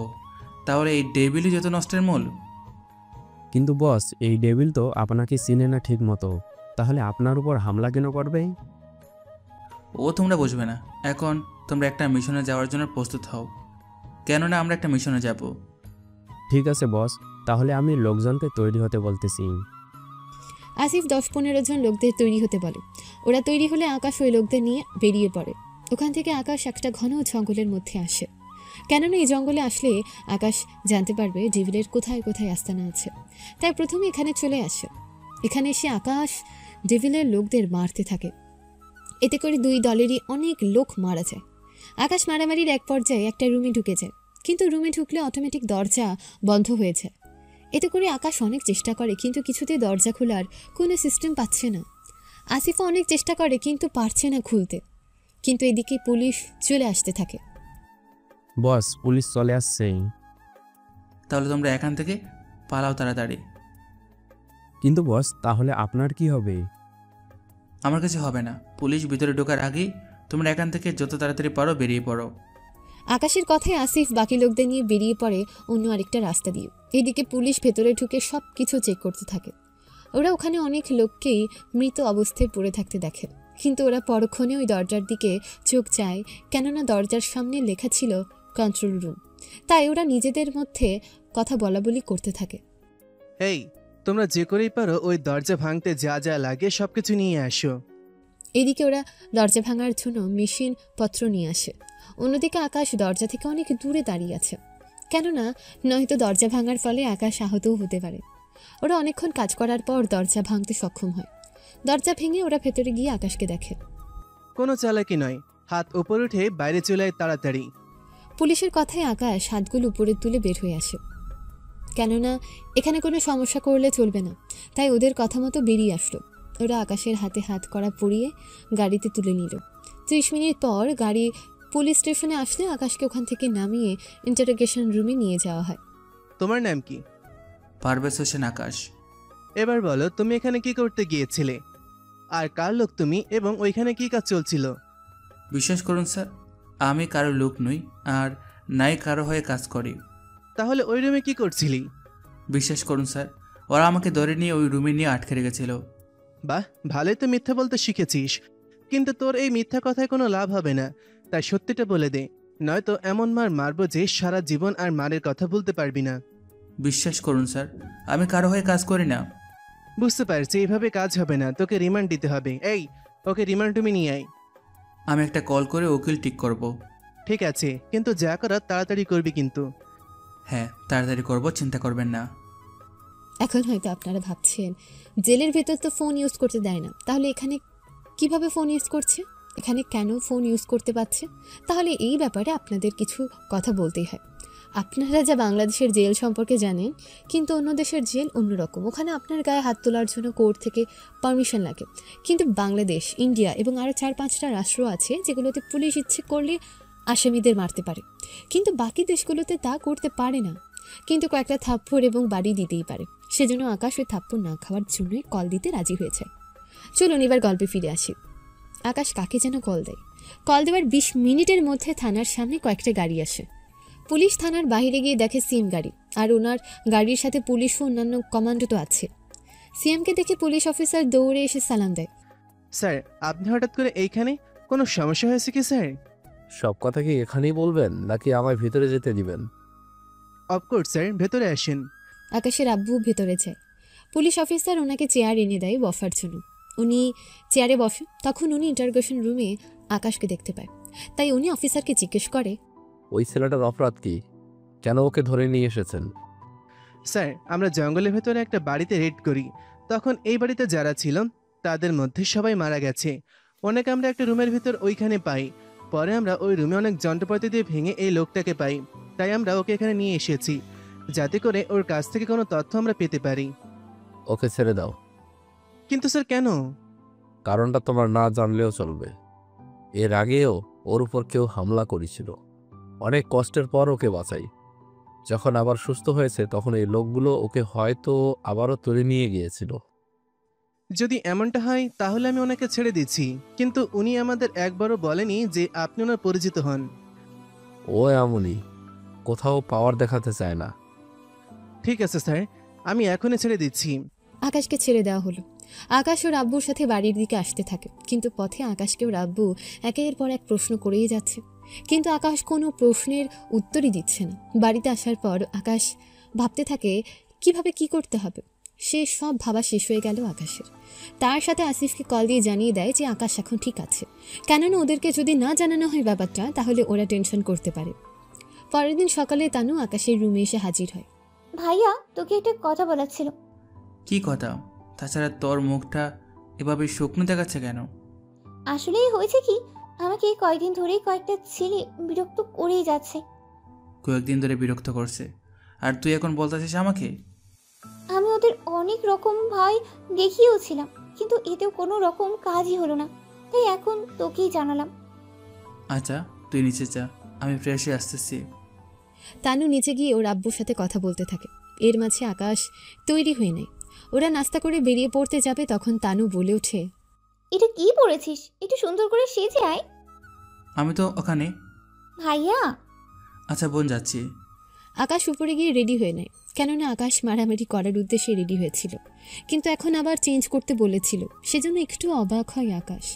তাহলে এই ডেভিলই যত নষ্টের মূল? কিন্তু বস, এই ডেভিল তো আপনাকে চিনে না ঠিক মতো, তাহলে আপনার উপর হামলা কেন করবে? ও তোমরা বুঝবে না। এখন তোমরা একটা মিশনে যাওয়ার জন্য প্রস্তুত হও, কেননা আমরা একটা মিশনে যাব। ঠিক আছে বস, তাহলে আমি লোকজনকে তৈরি হতে বলতেছি। আসিফ 10-15 জন লোকদের তৈরি হতে বলে। ওরা তৈরি হলে আকাশ ওই লোকদের নিয়ে বেরিয়ে পড়ে। ওখান থেকে আকাশ একটা ঘন জঙ্গলের মধ্যে আসে। কেননা এই জঙ্গলে আসলে আকাশ জানতে পারবে ডেভিলের কোথায় কোথায় আস্তানা আছে। তাই প্রথমে এখানে চলে আসে। এখানে এসে আকাশ ডেভিলের লোকদের মারতে থাকে। এতে করে দুই দলেরই অনেক লোক মারা যায়। আকাশ মারামারির এক পর্যায়ে একটা রুমে ঢুকে যায়, কিন্তু রুমে ঢুকলে অটোমেটিক দরজা বন্ধ হয়ে যায়। এতে করে আকাশ অনেক চেষ্টা করে কিন্তু কিছুতেই দরজা খোলার কোনো সিস্টেম পাচ্ছে না। আসিফও অনেক চেষ্টা করে কিন্তু পারছে না খুলতে। কিন্তু এদিকে পুলিশ চলে আসতে থাকে। বস, পুলিশ চলে আসছে। তাহলে তোমরা এখান থেকে পালাও তাড়াতাড়ি। কিন্তু বস, তাহলে আপনার কি হবে? আমার কাছে হবে না। পুলিশ ভিতরে ঢোকার আগেই তোমরা এখান থেকে যত তাড়াতাড়ি পারো বেরিয়ে পড়ো। আকাশের কথায় আসিফ বাকি লোকদের নিয়ে বেরিয়ে পড়ে অন্য আরেকটা রাস্তা দিয়ে। এদিকে পুলিশ ভেতরে ঢুকে সব কিছু চেক করতে থাকে। ওরা ওখানে অনেক লোককেই মৃত অবস্থায় পড়ে থাকতে দেখে, কিন্তু ওরা পরক্ষণে ওই দরজার দিকে চোখ যায়, কেননা দরজার সামনে লেখা ছিল কন্ট্রোল রুম। তাই ওরা নিজেদের মধ্যে কথা বলাবলি করতে থাকে। এই, তোমরা যে করেই পারো ওই দরজা ভাঙতে যা যা লাগে সবকিছু নিয়ে আসো। এদিকে ওরা দরজা ভাঙার জন্য মেশিন পত্র নিয়ে আসে। অন্যদিকে আকাশ দরজা থেকে অনেক দূরে দাঁড়িয়ে আছে, কেননা নয়তো দরজা ভাঙার ফলে আকাশ আহতও হতে পারে। ওরা অনেকক্ষণ কাজ করার পর দরজা ভাঙতে সক্ষম হয়। দরজা ভেঙে ওরা ভেতরে গিয়ে আকাশকে দেখে। কোনো চালাকি নয়, হাত উপর উঠে বাইরে চলে আয় তাড়াতাড়ি। পুলিশের কথায় আকাশ হাতগুলো উপরে তুলে বের হয়ে আসে, কেননা এখানে কোনো সমস্যা করলে চলবে না। তাই ওদের কথা মতো বেরিয়ে আসলো। ওরা আকাশের হাতে হাত করা পরিয়ে গাড়িতে তুলে নিল। 30 মিনিট পর গাড়ি পুলিশ স্টেশনে আসলে আকাশকে ওখান থেকে নামিয়ে ইন্টারোগেশন রুমে নিয়ে যাওয়া হয়। তোমার নাম কি? পারভেজ হোসেন আকাশ। এবার বলো, তুমি এখানে কি করতে গিয়েছিলে? আর কার লোক তুমি, এবং ওইখানে কি কাজ চলছিল? বিশ্বাস করুন স্যার, আমি কারো লোক নই, আর নাই কারো হয়ে কাজ করি। তাহলে ওই রুমে কি করছিলি? বিশ্বাস করুন স্যার, ওরা আমাকে ধরে নিয়ে ওই রুমে নিয়ে আটকে রেখেছিল। বাহ, ভালোই তো মিথ্যা বলতে শিখেছিস, কিন্তু তোর এই মিথ্যা কথায় কোনো লাভ হবে না। তাই সত্যিটা বলে দে, নয়তো এমন মার মারবো যে সারা জীবন আর মারের কথা বলতে পারবি না। বিশ্বাস করুন স্যার, আমি কারো হয়ে কাজ করি না। বুঝতে পারছি, এইভাবে কাজ হবে না, তোকে রিমান্ড দিতে হবে। এই, ওকে রিমান্ড তুমি নিয়ে আয়। আমি একটা কল করে উকিল ঠিক করব। ঠিক আছে, কিন্তু যা করার তাড়াতাড়ি করবি কিন্তু। হ্যাঁ, তাড়াতাড়ি করব, চিন্তা করবেন না। এখন হয়তো আপনারা ভাবছেন জেলের ভেতর তো ফোন ইউজ করতে দেয় না, তাহলে এখানে কিভাবে ফোন ইউজ করছে, এখানে কেন ফোন ইউজ করতে পারছে? তাহলে এই ব্যাপারে আপনাদের কিছু কথা বলতেই হয়। আপনারা যা বাংলাদেশের জেল সম্পর্কে জানেন, কিন্তু অন্য দেশের জেল অন্যরকম। ওখানে আপনার গায়ে হাত তোলার জন্য কোর্ট থেকে পারমিশন লাগে। কিন্তু বাংলাদেশ, ইন্ডিয়া এবং আরও 4-5টা রাষ্ট্র আছে যেগুলোতে পুলিশ ইচ্ছে করলে আসামিদের মারতে পারে, কিন্তু বাকি দেশগুলোতে তা করতে পারে না। কিন্তু কয়েকটা থাপ্পড় এবং বাড়ি দিতেই পারে। সেজন্য আকাশ ওই থাপ্পড় না খাওয়ার জন্যই কল দিতে রাজি হয়েছে। চলুন এবার গল্পে ফিরে আসি। আকাশ কাকে যেন কল দেয়। কল দেওয়ার 20 মিনিটের মধ্যে থানার সামনে কয়েকটা গাড়ি আসে। পুলিশ থানার বাইরে গিয়ে দেখে সিএম গাড়ি, আর ওনার গাড়ির সাথে পুলিশ ও অন্যান্য কমান্ডো তো আছে। সিএমকে দেখে পুলিশ অফিসার দৌড়ে এসে সালাম দেয়। স্যার, আপনি হঠাৎ করে এইখানে, কোনো সমস্যা হয়েছে কি স্যার? সব কথা কি এখানেই বলবেন নাকি আমায় ভিতরে যেতে দিবেন? অফকোর্স স্যার, ভেতরে আসেন। আকাশের আব্বু ভেতরে যায়। পুলিশ অফিসার ওনাকে চেয়ার এনে দেয় বসার জন্য। উনি চেয়ারে বসে। তখন উনি ইন্টারোগেশন রুমে আকাশকে দেখতে পায়। তাই উনি অফিসারকে জিজ্ঞেস করে, ওই ছেলেটার অপরাধ কি? কেন ওকে ধরে নিয়ে এসেছেন? স্যার, আমরা জঙ্গলের ভেতরে একটা বাড়িতে রেড করি। তখন এই বাড়িতে যারা ছিল তাদের মধ্যে সবাই মারা গেছে। অনেক আমরা একটা রুমের ভিতর ওইখানে পাই। পরে আমরা ওই রুমে অনেক যন্ত্রপাতি দিয়ে ভেঙে এই লোকটাকে পাই। তাই আমরা ওকে এখানে নিয়ে এসেছি, যাতে করে ওর কাছ থেকে কোনো তথ্য আমরা পেতে পারি। ওকে ছেড়ে দাও। কিন্তু স্যার, কেন? কারণটা তোমার না জানলেও চলবে। এর আগেও ওর উপর কেউ হামলা করেছিল। অনেক কষ্টের পর ওকে বাঁচাই। যখন আবার সুস্থ হয়েছে তখন এই লোকগুলো ওকে হয়তো আবারও তুলে নিয়ে গিয়েছিল। যদি এমনটা হয় তাহলে আমি ওনাকে ছেড়ে দিচ্ছি, কিন্তু উনি আমাদের একবারও বলেনি যে আপনি ওনার পরিচিত হন। ও এমনই, কোথাও পাওয়ার দেখাতে চায় না। ঠিক আছে স্যার, আমি এখনই ছেড়ে দিচ্ছি। আকাশকে ছেড়ে দেওয়া হলো। আকাশ ওর আব্বুর সাথে বাড়ির দিকে আসতে থাকে, কিন্তু পথে আকাশকে ওর আব্বু একের পর এক প্রশ্ন করেই যাচ্ছে, কিন্তু আকাশ কোনো প্রশ্নের উত্তরই দিচ্ছে না। বাড়িতে আসার পর আকাশ ভাবতে থাকে কিভাবে কি করতে হবে। সে সব ভাবা শেষ হয়ে গেল আকাশের। তার সাথে আসিফকে কল দিয়ে জানিয়ে দেয় যে আকাশ এখন ঠিক আছে, কেননা ওদেরকে যদি না জানানো হয় ব্যাপারটা তাহলে ওরা টেনশন করতে পারে। পরের দিন সকালে তানু আকাশের রুমে এসে হাজির হয়। ভাইয়া, তোকে একটা কথা বলার ছিল। কি কথা? তাছাড়া তোর মুখটা এভাবে শুকনো দেখাচ্ছে কেন? আসলেই হয়েছে কি, আমাকে এই কয়েকদিন ধরেই কয়েকটা ছেলে বিরক্ত করেই যাচ্ছে। কয়েকদিন ধরে বিরক্ত করছে, আর তুই এখন বলতেছিস আমাকে? আমি ওদের অনেক রকম দেখিয়েও ছিলাম, কিন্তু এতেও কোনো রকম কাজই হলো না। তাই এখন তোকেই জানালাম। আচ্ছা, তুই নিচে যা, আমি ফ্রেশ হয়ে আসতেছি। তানু নিচে গিয়ে ওর আব্বুর সাথে কথা বলতে থাকে। এর মাঝে আকাশ তৈরি হয়ে নেয়। ওরা নাস্তা করে বেরিয়ে পড়তে যাবে, তখন তানু বলে ওঠে, এটা কি পড়েছিস? একটু সুন্দর করে সেজে আয়। আমি তো ওখানে। ভাইয়া। আচ্ছা বোন, যাচ্ছি। আকাশ উপরে গিয়ে রেডি হয়ে নেয়, কেননা আকাশ মারামারি করার উদ্দেশ্যে রেডি হয়েছিল, কিন্তু এখন আবার চেঞ্জ করতে বলেছিল, সেজন্য একটু অবাক হয় আকাশ।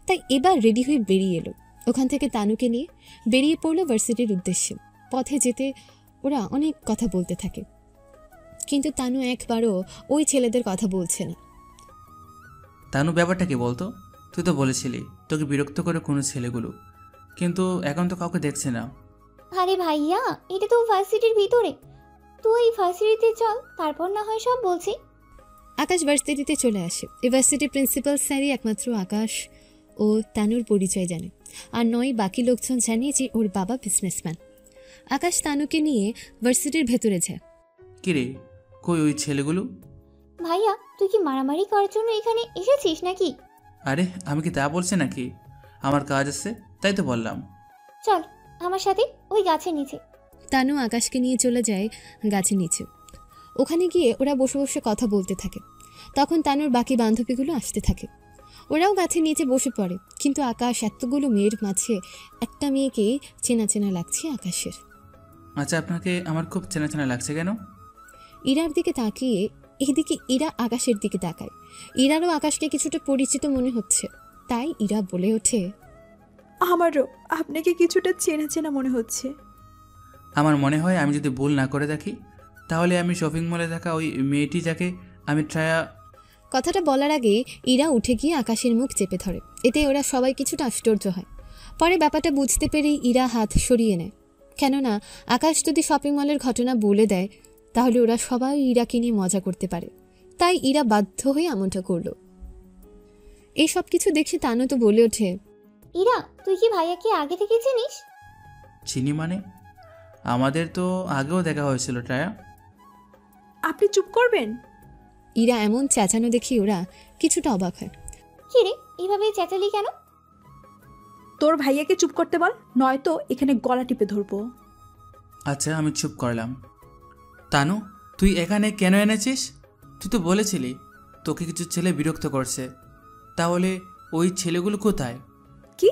তাই এবার রেডি হয়ে বেরিয়ে এলো। ওখান থেকে তানুকে নিয়ে বেরিয়ে পড়লো ভার্সিটির উদ্দেশ্যে। পথে যেতে ওরা অনেক কথা বলতে থাকে, কিন্তু তানু একবারও ওই ছেলেদের কথা বলছে না। তানু, ব্যাপারটা কি বলতো? তুই তো বলেছিলি তোকে বিরক্ত করে কোনো ছেলেগুলো, কিন্তু এখন তো কাউকে দেখছে না। আরে ভাইয়া, এটা তো ভার্সিটির ভিতরে। তুই ভার্সিটিতে চল, তারপর না হয় সব বলছি। আকাশ ভার্সিটিতে চলে আসে। এই ভার্সিটির প্রিন্সিপাল স্যারই একমাত্র আকাশ ও তানুর পরিচয় জানে, আর নয় বাকি লোকজন জানে যে ওর বাবা বিজনেসম্যান। আকাশ তানুকে নিয়ে ভার্সিটির ভেতরে যায়। কিরে, কই ওই ছেলেগুলো? ভাইয়া, তুই কি মারামারি করার জন্য এখানে এসেছিস নাকি? আরে আমি কি তা বলছি নাকি? আমার কাজ আছে, তাই তো বললাম। চল আমার সাথে ওই গাছের নিচে। তানু আকাশকে নিয়ে চলে যায় গাছের নিচে। ওখানে গিয়ে ওরা বসে বসে কথা বলতে থাকে। তখন তানুর বাকি বান্ধবীগুলো আসতে থাকে। ওরাও গাছের নিচে বসে পড়ে, কিন্তু আকাশ এতগুলো মেয়ের মাঝে একটা মেয়েকেই চেনা চেনা লাগছে আকাশের। আচ্ছা, আপনাকে আমার খুব চেনা চেনা লাগছে কেন? ইরার দিকে তাকিয়ে এদিকে ইরা আকাশের দিকে তাকায়। ইরারও আকাশকে কিছুটা পরিচিত মনে হচ্ছে, তাই ইরা বলে ওঠে, আমারও আপনাকে কিছুটা চেনা চেনা মনে হচ্ছে। আমার মনে হয় আমি যদি ভুল না করে থাকি তাহলে আমি শপিং মলে দেখা ওই মেয়েটি যাকে আমি কথাটা বলার আগে ইরা উঠে গিয়ে আকাশের মুখ চেপে ধরে। এতে ওরা সবাই কিছুটা আশ্চর্য হয়। পরে ব্যাপারটা বুঝতে পেরেই ইরা হাত সরিয়ে নেয়, কেননা আকাশ যদি শপিং মলের ঘটনা বলে দেয় তাহলে ওরা সবাই ইরাকে নিয়ে মজা করতে পারে। তাই ইরা বাধ্য হয়ে এমনটা করলো। এই সব কিছু দেখে তানু তো বলে ওঠে, ইরা, তুই কি ভাইয়াকে আগে থেকে চিনিস? চিনি মানে? আমাদের তো আগেও দেখা হয়েছিল ট্রায়া। আপনি চুপ করবেন? ইরা এমন চেঁচানো দেখি ওরা কিছুটা অবাক হয়। কি রে, এভাবে চেঁচালি কেন? তোর ভাইয়াকে চুপ করতে বল, নয়তো এখানে গলা টিপে ধরবো। আচ্ছা, আমি চুপ করলাম। তানু, তুই এখানে কেন এনেছিস? তুই তো বলেছিলি তোকে কিছু ছেলে বিরক্ত করছে, তাহলে ওই ছেলেগুলো কোথায়? কি,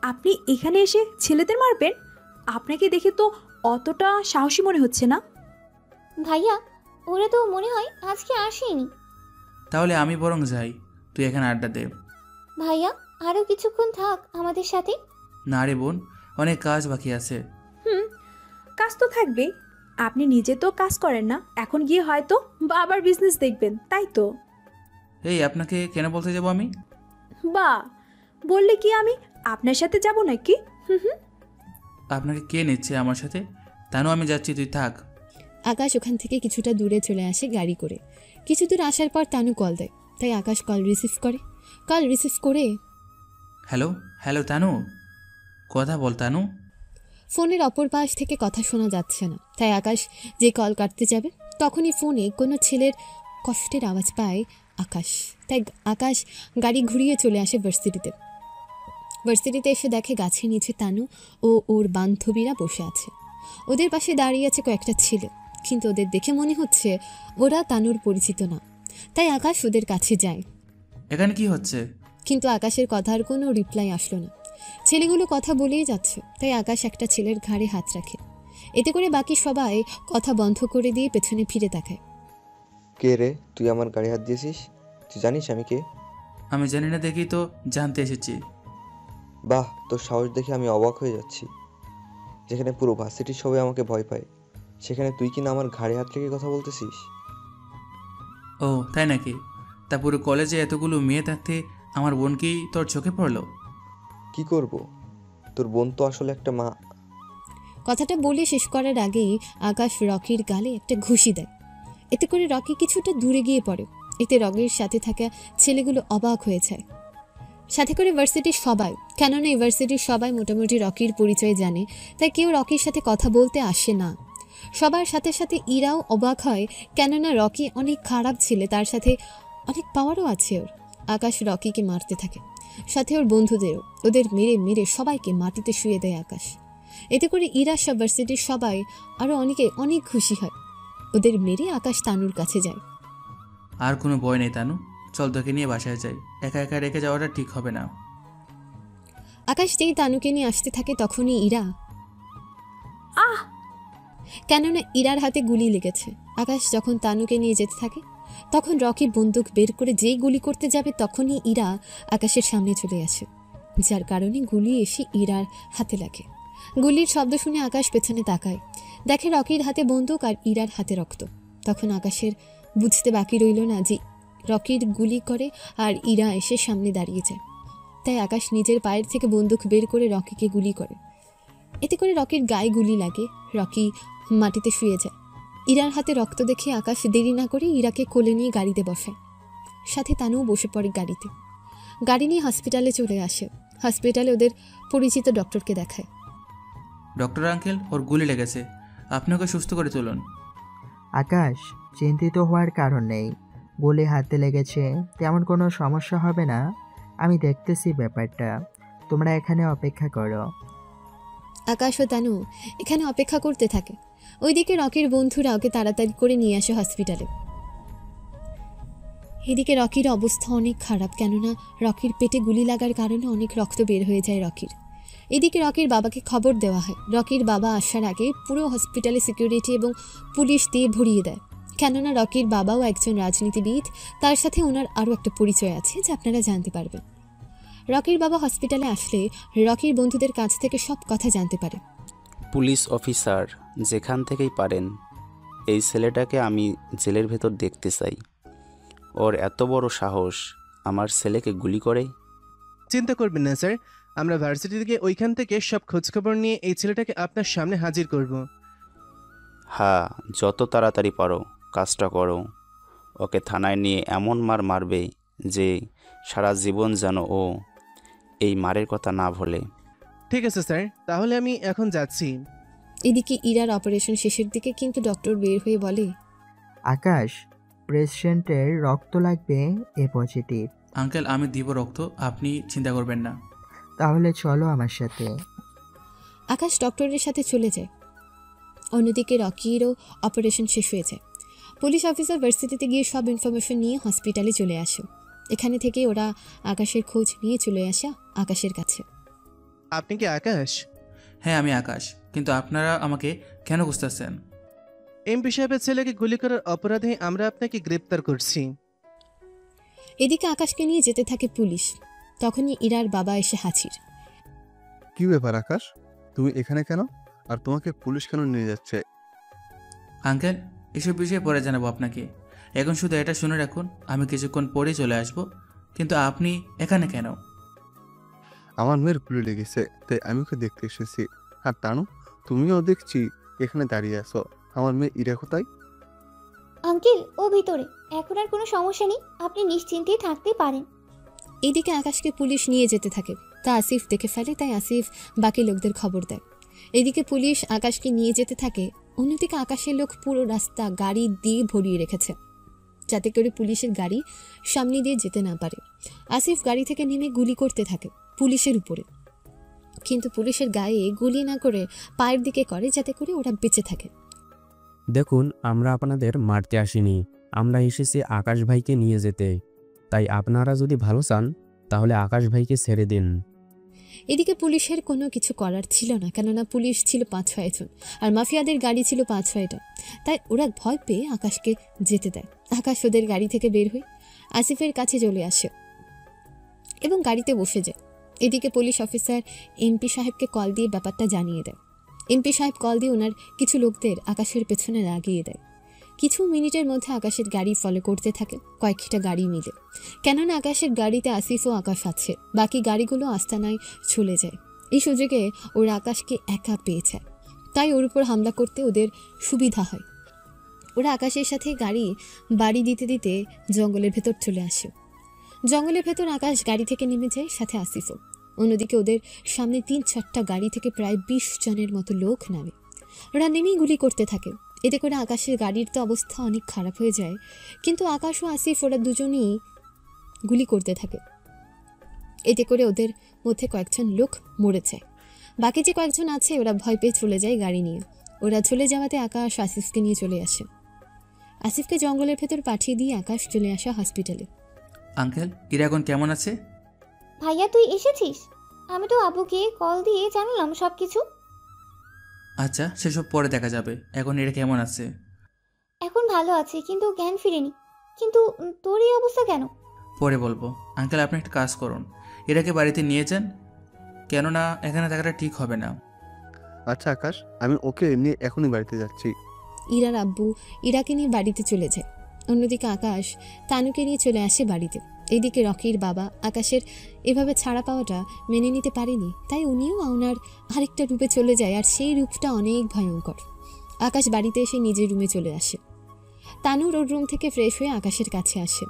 আপনি এখানে এসে ছেলেদের মারবেন? আপনাকে দেখে তো অতটা সাহসী মনে হচ্ছে না। ভাইয়া, ওরা তো মনে হয় আজকে আসেনি। তাহলে আমি বরং যাই, তুই এখানে আড্ডা দে। ভাইয়া, আরো কিছুক্ষণ থাক আমাদের সাথে। না রে বোন, অনেক কাজ বাকি আছে। কাজ তো থাকবে, আপনি নিজে তো কাজ করেন না, এখন গিয়ে হয়তো বা আবার বিজনেস দেখবেন, তাই তো? এই আপনাকে কেন বলতে যাব আমি? বা বললে কি আমি আপনার সাথে যাব নাকি? হুম হুম। আপনাকে কে নিচ্ছে আমার সাথে? তানু আমি যাচ্ছি, তুই থাক। আকাশ ওখান থেকে কিছুটা দূরে চলে আসে গাড়ি করে। কিছু দূর আসার পর তানু কল দেয়, তাই আকাশ কল রিসিভ করে। কল রিসিভ করে হ্যালো হ্যালো তানু, কথা বল তানু। ফোনের অপর পাশ থেকে কথা শোনা যাচ্ছে না, তাই আকাশ যে কল কাটতে যাবে তখনই ফোনে কোনো ছেলের কষ্টের আওয়াজ পায় আকাশ। তাই আকাশ গাড়ি ঘুরিয়ে চলে আসে ভার্সিটিতে। ভার্সিটিতে এসে দেখে গাছের নিচে তানু ও ওর বান্ধবীরা বসে আছে। ওদের পাশে দাঁড়িয়ে আছে কয়েকটা ছেলে, কিন্তু ওদের দেখে মনে হচ্ছে ওরা তানুর পরিচিত না। তাই আকাশ ওদের কাছে যায়, এখানে কি হচ্ছে? কিন্তু আকাশের কথার কোনো রিপ্লাই আসলো না। ছেলেগুলো কথা বলেই যাচ্ছে, তাই আকাশ একটা ছেলের ঘাড়ে হাত রাখে। এতে করে বাকি সবাই কথা বন্ধ করে দিয়ে পেছনে ফিরে তাকায়। কে রে, তুই আমার গাড়ি হাত দিয়েছিস? তুই জানিস আমি কে? আমি জানি না দেখি তো জানতে এসেছি। বাহ, তোর সাহস দেখে আমি অবাক হয়ে যাচ্ছি। যেখানে পুরো ভার্সিটির সবাই আমাকে ভয় পায়, সেখানে তুই কিনা আমার ঘাড়ে হাত রেখে কথা বলতেছিস? ও তাই নাকি? তা পুরো কলেজে এতগুলো মেয়ে থাকতে আমার বোন কি তোর চোখে পড়লো? কি করব, তোর বোন তো আসলে একটা মা। কথাটা বলে শেষ করার আগেই আকাশ রকির গালে একটা ঘুষি দেয়। এতে করে রকি কিছুটা দূরে গিয়ে পড়ে। এতে রকির সাথে থাকা ছেলেগুলো অবাক হয়ে যায়, সাথে করে ভার্সিটির সবাই। কেননা ইউনিভার্সিটির সবাই মোটামুটি রকির পরিচয় জানে, তাই কেউ রকির সাথে কথা বলতে আসে না। সবার সাথে সাথে ইরাও অবাক হয়, কেননা রকি অনেক খারাপ ছেলে, তার সাথে অনেক পাওয়ারও আছে ওর। আকাশ রকিকে মারতে থাকে, সাথে ওর বন্ধুদেরও। ওদের মেরে মেরে সবাইকে মাটিতে শুয়ে দেয় আকাশ। এতে করে ইরা সব ভার্সিটির সবাই আরও অনেকে অনেক খুশি হয়। ওদের মেরে আকাশ তানুর কাছে যায়। আর কোনো ভয় নেই তানু, চল তোকে নিয়ে বাসায় যাই। একা একা রেখে যাওয়াটা ঠিক হবে না। আকাশ যেই তানুকে নিয়ে আসতে থাকে তখনই ইরা আহ! কেননা ইরার হাতে গুলি লেগেছে। আকাশ যখন তানুকে নিয়ে যেতে থাকে তখন রকি বন্দুক বের করে যেই গুলি করতে যাবে তখনই ইরা আকাশের সামনে চলে আসে, যার কারণে গুলি এসে ইরার হাতে লাগে। গুলির শব্দ শুনে আকাশ পেছনে তাকায়, দেখে রকির হাতে বন্দুক আর ইরার হাতে রক্ত। তখন আকাশের বুঝতে বাকি রইল না যে রকির গুলি করে আর ইরা এসে সামনে দাঁড়িয়ে যায়। তাই আকাশ নিজের পায়ের থেকে বন্দুক বের করে রকিকে গুলি করে। এতে করে রকির গায়ে গুলি লাগে, রকি মাটিতে শুয়ে যায়। ইরার হাতে রক্ত দেখে আকাশ দেরি না করে ইরাকে কোলে নিয়ে গাড়িতে বসায়, সাথে তানুও বসে পড়ে গাড়িতে। গাড়ি নিয়ে হসপিটালে চলে আসে। হসপিটালে ওদের পরিচিত ডক্টরকে দেখায়। ডক্টর আঙ্কেল, ওর গুলি লেগেছে, আপনি ওকে সুস্থ করে তুলুন। আকাশ, চিন্তিত হওয়ার কারণ নেই। গুলি হাতে লেগেছে, তেমন কোনো সমস্যা হবে না। আমি দেখতেছি ব্যাপারটা, তোমরা এখানে অপেক্ষা করো। আকাশ ও তানু এখানে অপেক্ষা করতে থাকে। ওইদিকে রকির বন্ধুরা ওকে তাড়াতাড়ি করে নিয়ে আসে হসপিটালে। এদিকে রকির অবস্থা অনেক খারাপ, কেননা রকির পেটে গুলি লাগার কারণে অনেক রক্ত বের হয়ে যায় রকির। এদিকে রকির বাবাকে খবর দেওয়া হয়। রকির বাবা আসার আগে পুরো হসপিটালে সিকিউরিটি এবং পুলিশ দিয়ে ভরিয়ে দেয়, কেননা রকির বাবাও একজন রাজনীতিবিদ। তার সাথে ওনার আরও একটা পরিচয় আছে যা আপনারা জানতে পারবেন। রকির বাবা হসপিটালে আসলে রকির বন্ধুদের কাছ থেকে সব কথা জানতে পারে। পুলিশ অফিসার, যেখান থেকেই পারেন এই ছেলেটাকে আমি জেলের ভেতর দেখতে চাই। ওর এত বড় সাহস আমার ছেলেকে গুলি করে। চিন্তা করবেন না স্যার, আমরা ভার্সিটি থেকে ওইখান থেকে সব খোঁজখবর নিয়ে এই ছেলেটাকে আপনার সামনে হাজির করব। হ্যাঁ, যত তাড়াতাড়ি পারো কাজটা করো। ওকে থানায় নিয়ে এমন মার মারবে যে সারা জীবন যেন ও এই মারের কথা না ভোলে। ঠিক আছে স্যার, তাহলে আমি এখন যাচ্ছি। এদিকে ইরার অপারেশন শেষের দিকে, কিন্তু ডক্টর বের হয়ে বলে, আকাশ, পেশেন্টের রক্ত লাগবে এ পজিটিভ। আঙ্কেল, আমি দিব রক্ত, আপনি চিন্তা করবেন না। তাহলে চলো আমার সাথে। আকাশ ডক্টরের সাথে চলে যায়। অন্যদিকে রকিরও অপারেশন শেষ হয়ে যায়। পুলিশ অফিসার ভার্সিটিতে গিয়ে সব ইনফরমেশন নিয়ে হসপিটালে চলে আসে। এখানে থেকে ওরা আকাশের খোঁজ নিয়ে চলে আসে আকাশের কাছে। আপনি কি আকাশ? হ্যাঁ, আমি আকাশ, কিন্তু আপনারা আমাকে কেন খুঁজতেছেন? এমপি সাহেবের ছেলেকে গুলি করার অপরাধে আমরা আপনাকে গ্রেপ্তার করছি। এদিকে আকাশকে নিয়ে যেতে থাকে পুলিশ। তখনই ইরার বাবা এসে হাজির। কি ব্যাপার আকাশ, তুমি এখানে কেন? আর তোমাকে পুলিশ কেন নিয়ে যাচ্ছে? আঙ্কেল, এসব বিষয়ে পরে জানাবো আপনাকে। এখন শুধু এটা শুনে রাখুন, আমি কিছুক্ষণ পরে চলে আসব। কিন্তু আপনি এখানে কেন? আমার মেয়ের গুলি লেগেছে, তাই আমি ওকে দেখতে এসেছি। আর তানু, তুমিও দেখছি এখানে দাঁড়িয়ে আছো। আমার মেয়ে ইরা কোথায়? আঙ্কেল, ও ভিতরে। এখন আর কোনো সমস্যা নেই, আপনি নিশ্চিন্তে থাকতে পারেন। এদিকে আকাশকে পুলিশ নিয়ে যেতে থাকে, তা আসিফ দেখে ফেলে, তাই আসিফ বাকি লোকদের খবর দেয়। এদিকে পুলিশ আকাশকে নিয়ে যেতে থাকে। অন্যদিকে আকাশের লোক পুরো রাস্তা গাড়ি দিয়ে ভরিয়ে রেখেছে, যাতে করে পুলিশের গাড়ি সামনে দিয়ে যেতে না পারে। আসিফ গাড়ি থেকে নেমে গুলি করতে থাকে পুলিশের উপরে, কিন্তু পুলিশের গায়ে গুলি না করে পায়ের দিকে করে, যাতে করে ওরা বেঁচে থাকে। দেখুন, আমরা আপনাদের মারতে আসিনি, আমরা এসেছি আকাশ ভাইকে নিয়ে যেতে। তাই আপনারা যদি ভালো চান তাহলে আকাশ ভাইকে ছেড়ে দিন। এদিকে পুলিশের কোনো কিছু করার ছিল না, কেননা পুলিশ ছিল 5-6 জন আর মাফিয়াদের গাড়ি ছিল 5-6টা। তাই ওরা ভয় পেয়ে আকাশকে যেতে দেয়। আকাশ ওদের গাড়ি থেকে বের হয়ে আসিফের কাছে চলে আসে এবং গাড়িতে বসে যায়। এদিকে পুলিশ অফিসার এমপি সাহেবকে কল দিয়ে ব্যাপারটা জানিয়ে দেয়। এমপি সাহেব কল দিয়ে ওনার কিছু লোকদের আকাশের পেছনে লাগিয়ে দেয়। কিছু মিনিটের মধ্যে আকাশের গাড়ি ফলো করতে থাকে কয়েকটা গাড়ি মিলে, কেননা আকাশের গাড়িতে আসিফ ও আকাশ আছে, বাকি গাড়িগুলো আস্তানায় চলে যায়। এই সুযোগে ওরা আকাশকে একা পেয়েছে, তাই ওর উপর হামলা করতে ওদের সুবিধা হয়। ওরা আকাশের সাথে গাড়ি বাড়ি দিতে দিতে জঙ্গলের ভেতর চলে আসে। জঙ্গলের ভেতর আকাশ গাড়ি থেকে নেমে যায়, সাথে আসিফও। অন্যদিকে ওদের সামনে 3-4টা গাড়ি থেকে প্রায় 20 জনের মতো লোক নামে। ওরা নেমেই গুলি করতে থাকে। এতে করে আকাশের গাড়ির তো অবস্থা অনেক খারাপ হয়ে যায়, কিন্তু আকাশ ও আসিফ ওরা দুজনেই গুলি করতে থাকে। এতে করে ওদের মধ্যে কয়েকজন লোক মরে যায়। বাকি যে কয়েকজন আছে ওরা ভয় পেয়ে চলে যায় গাড়ি নিয়ে। ওরা চলে যাওয়াতে আকাশ আসিফকে নিয়ে চলে আসে। আসিফকে জঙ্গলের ভেতর পাঠিয়ে দিয়ে আকাশ চলে আসে হসপিটালে। আঙ্কেল, ইরা এখন কেমন আছে? ভাইয়া, তুই এসেছিস? আমি তো আব্বুকে কল দিয়ে জানালাম সব কিছু। আচ্ছা, সেসব পরে দেখা যাবে। এখন এরা কেমন আছে? এখন ভালো আছে, কিন্তু জ্ঞান ফিরেনি। কিন্তু তোর এই অবস্থা কেন? পরে বলবো। আঙ্কেল, আপনি একটা কাজ করুন, এরাকে বাড়িতে নিয়ে যান, কেননা এখানে থাকাটা ঠিক হবে না। আচ্ছা আকাশ, আমি ওকে নিয়ে এখনই বাড়িতে যাচ্ছি। ইরার আব্বু ইরাকে নিয়ে বাড়িতে চলে যায়। অন্যদিকে আকাশ তানুকে নিয়ে চলে আসে বাড়িতে। এইদিকে রকির বাবা আকাশের এভাবে ছাড়া পাওয়াটা মেনে নিতে পারেনি, তাই উনিও ওনার আরেকটা রূপে চলে যায়, আর সেই রূপটা অনেক ভয়ঙ্কর। আকাশ বাড়িতে এসে নিজের রুমে চলে আসে। তানুর ওর রুম থেকে ফ্রেশ হয়ে আকাশের কাছে আসে।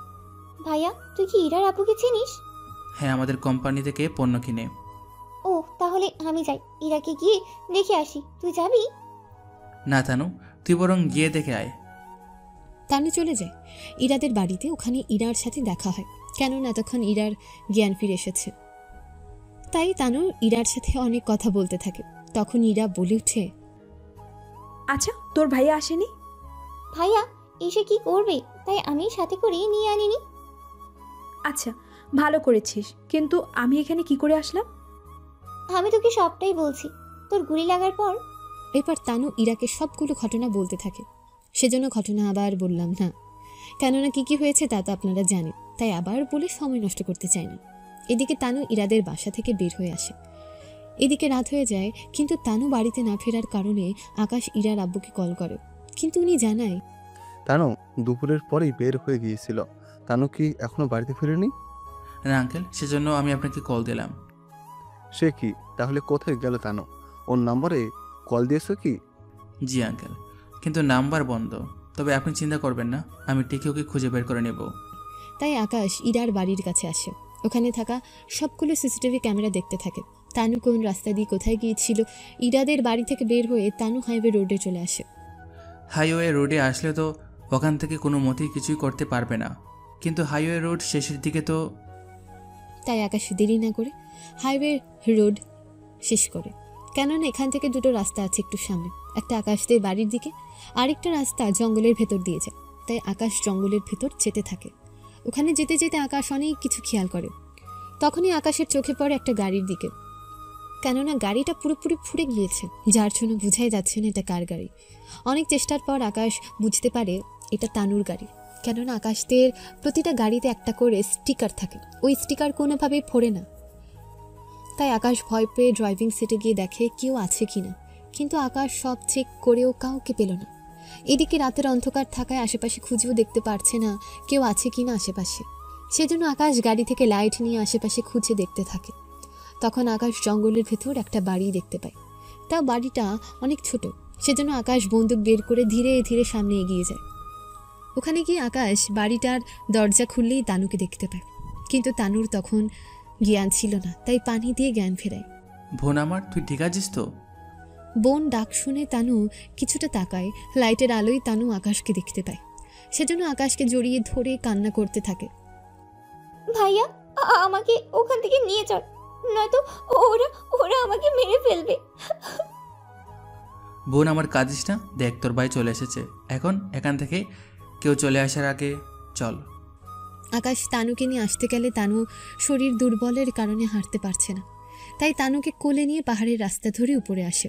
ভাইয়া, তুই কি ইরার আব্বুকে চিনিস? হ্যাঁ, আমাদের কোম্পানি থেকে পণ্য কিনে। ও, তাহলে আমি যাই, ইরাকে গিয়ে দেখে আসি। তুই যাবি? না তানু, তুই বরং গিয়ে দেখে আয়। তানু চলে যায় ইরাদের বাড়িতে। ওখানে ইরার সাথে দেখা হয়, কেননা তখন ইরার জ্ঞান ফিরে এসেছে। তাই তানু ইরার সাথে অনেক কথা বলতে থাকে। তখন ইরা বলে ওঠে, আচ্ছা, তোর ভাইয়া আসেনি? ভাইয়া এসে কি করবে, তাই আমি সাথে করে নিয়ে আনিনি। আচ্ছা, ভালো করেছিস, কিন্তু আমি এখানে কি করে আসলাম? আমি তোকে সবটাই বলছি। তোর গুলি লাগার পর এরপর তানু ইরাকে সবগুলো ঘটনা বলতে থাকে। সেজন্য ঘটনা আবার বললাম না, কেননা কি হয়েছে তা তো আপনারা জানেন, তাই আবার বলে সময় নষ্ট করতে চাই না। এদিকে তানু ইরাদের বাসা থেকে বের হয়ে আসে। এদিকে রাত হয়ে যায়, কিন্তু তানু বাড়িতে না ফেরার কারণে আকাশ ইরার আব্বুকে কল করে, কিন্তু উনি জানায় তানু দুপুরের পরেই বের হয়ে গিয়েছিল। তানু কি এখনো বাড়িতে ফেরেনি? না আঙ্কেল, সেজন্য আমি আপনাকে কল দিলাম। সে কি, তাহলে কোথায় গেল তানু? ওর নম্বরে কল দিয়েছো কি? জি আঙ্কেল, কিন্তু নাম্বার বন্ধ। তবে আপনি চিন্তা করবেন না, আমি ঠিকই ওকে খুঁজে বের করে নেব। তাই আকাশ ইরার বাড়ির কাছে আসে। ওখানে থাকা সবগুলো সিসিটিভি ক্যামেরা দেখতে থাকে। তানু কোন রাস্তা দিয়ে কোথায় গিয়েছিল। ইরাদের বাড়ি থেকে বের হয়ে তানু হাইওয়ে রোডে চলে আসে। হাইওয়ে রোডে আসলে তো ওখান থেকে কোনো মতেই কিছুই করতে পারবে না, কিন্তু হাইওয়ে রোড শেষের দিকে তো। তাই আকাশ দেরি না করে হাইওয়ে রোড শেষ করে, কেননা এখান থেকে দুটো রাস্তা আছে একটু সামনে, একটা আকাশদের বাড়ির দিকে, আরেকটা রাস্তা জঙ্গলের ভেতর দিয়ে যায়। তাই আকাশ জঙ্গলের ভেতর যেতে থাকে। ওখানে যেতে যেতে আকাশ অনেক কিছু খেয়াল করে। তখনই আকাশের চোখে পড়ে একটা গাড়ির দিকে, কেননা গাড়িটা পুরোপুরি ফুরে গিয়েছে, যার জন্য বোঝাই যাচ্ছে না এটা কার গাড়ি। অনেক চেষ্টার পর আকাশ বুঝতে পারে এটা তানুর গাড়ি, কেননা আকাশদের প্রতিটা গাড়িতে একটা করে স্টিকার থাকে, ওই স্টিকার কোনোভাবেই ফোড়ে না। তাই আকাশ ভয় পেয়ে ড্রাইভিং সিটে গিয়ে দেখে কেউ আছে কিনা, কিন্তু আকাশ সব চেক করেও কাউকে পেল না। এদিকে রাতের অন্ধকার থাকায় আশেপাশে খুঁজেও দেখতে পারছে না কেউ আছে কিনা আশেপাশে। সেজন্য আকাশ গাড়ি থেকে লাইট নিয়ে আশেপাশে খুঁজে দেখতে থাকে। তখন আকাশ জঙ্গলের ভেতর একটা বাড়ি দেখতে পায়। তাও বাড়িটা অনেক ছোট, সেজন্য আকাশ বন্দুক বের করে ধীরে ধীরে সামনে এগিয়ে যায়। ওখানে গিয়ে আকাশ বাড়িটার দরজা খুললেই তানুকে দেখতে পায়, কিন্তু তানুর তখন জ্ঞান ছিল না, তাই পানি দিয়ে জ্ঞান ফেরায়। বোন আমার, তুই ঠিক আছিস তো? বোন ডাক শুনে তানু কিছুটা তাকায়। লাইটের আলোয় তানু আকাশকে দেখতে পায়, সেজন্য আকাশকে জড়িয়ে ধরে কান্না করতে থাকে। ভাইয়া, আমাকে ওখান থেকে নিয়ে চল, নয়তো ওরা ওরা আমাকে মেরে ফেলবে। বোন আমার, কাঁদিস না, দেখ তোর ভাই চলে এসেছে। এখন এখান থেকে কেউ চলে আসার আগে চল। আকাশ তানুকে নিয়ে আসতে গেলে তানু শরীর দুর্বলের কারণে হাঁটতে পারছে না, তাই তানুকে কোলে নিয়ে পাহাড়ের রাস্তা ধরে উপরে আসে।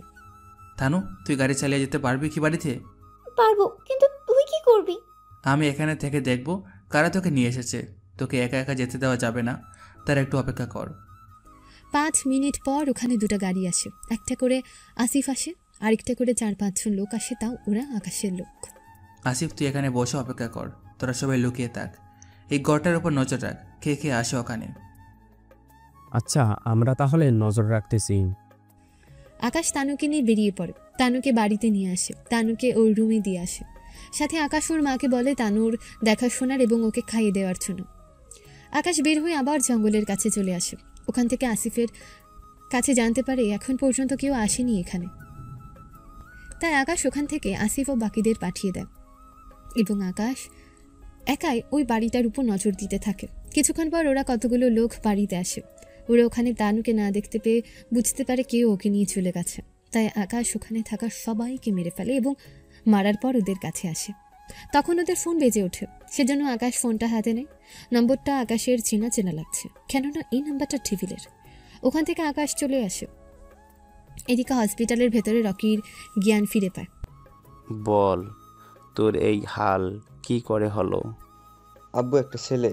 তানু, তুই গাড়ি চালিয়ে যেতে পারবি কি বাড়িতে? পারবো, কিন্তু তুই কি করবি? আমি এখানে থেকে দেখব কারা তোকে নিয়ে এসেছে। তোকে একা একা যেতে দেওয়া যাবে না, তার একটু অপেক্ষা কর। 5 মিনিট পর ওখানে দুটো গাড়ি আসে। একটা করে আসিফ আসে, আরেকটা করে 4-5 জন লোক আসে, তাও ওরা আকাশের লোক। আসিফ, তুই এখানে বসে অপেক্ষা কর, তোরা সবাই লুকিয়ে থাক। এই গড়টার উপর নজর রাখ, কে কে আসে ওখানে। আচ্ছা, আমরা তাহলে নজর রাখতেছি। আকাশ তানুকে নিয়ে বেরিয়ে পড়ে, তানুকে বাড়িতে নিয়ে আসে, তানুকে ওর রুমে দিয়ে আসে। সাথে আকাশ ওর মাকে বলে তানুর দেখাশোনার এবং ওকে খাইয়ে দেওয়ার জন্য। আকাশ বের হয়ে আবার জঙ্গলের কাছে চলে আসে। ওখান থেকে আসিফের কাছে জানতে পারে এখন পর্যন্ত কেউ আসেনি এখানে, তাই আকাশ ওখান থেকে আসিফ ও বাকিদের পাঠিয়ে দেয় এবং আকাশ একাই ওই বাড়িটার উপর নজর দিতে থাকে। কিছুক্ষণ পর ওরা কতগুলো লোক বাড়িতে আসে। ওরা ওখানে তানুকে না দেখতে পেয়ে বুঝতে পারে কেউ ওকে নিয়ে চলে গেছে, তাই আকাশ ওখানে থাকা সবাইকে মেরে ফেলে এবং মারার পর ওদের কাছে আসে। তখন ওদের ফোন বেজে ওঠে, সেজন্য আকাশ ফোনটা হাতে নেয়। নম্বরটা আকাশের চেনা চেনা লাগছে, কেননা এই নাম্বারটা টেবিলের। ওখান থেকে আকাশ চলে আসে। এদিকে হসপিটালের ভেতরে রকির জ্ঞান ফিরে পায়। বল, তোর এই হাল কি করে হলো? আব্বু, একটা ছেলে।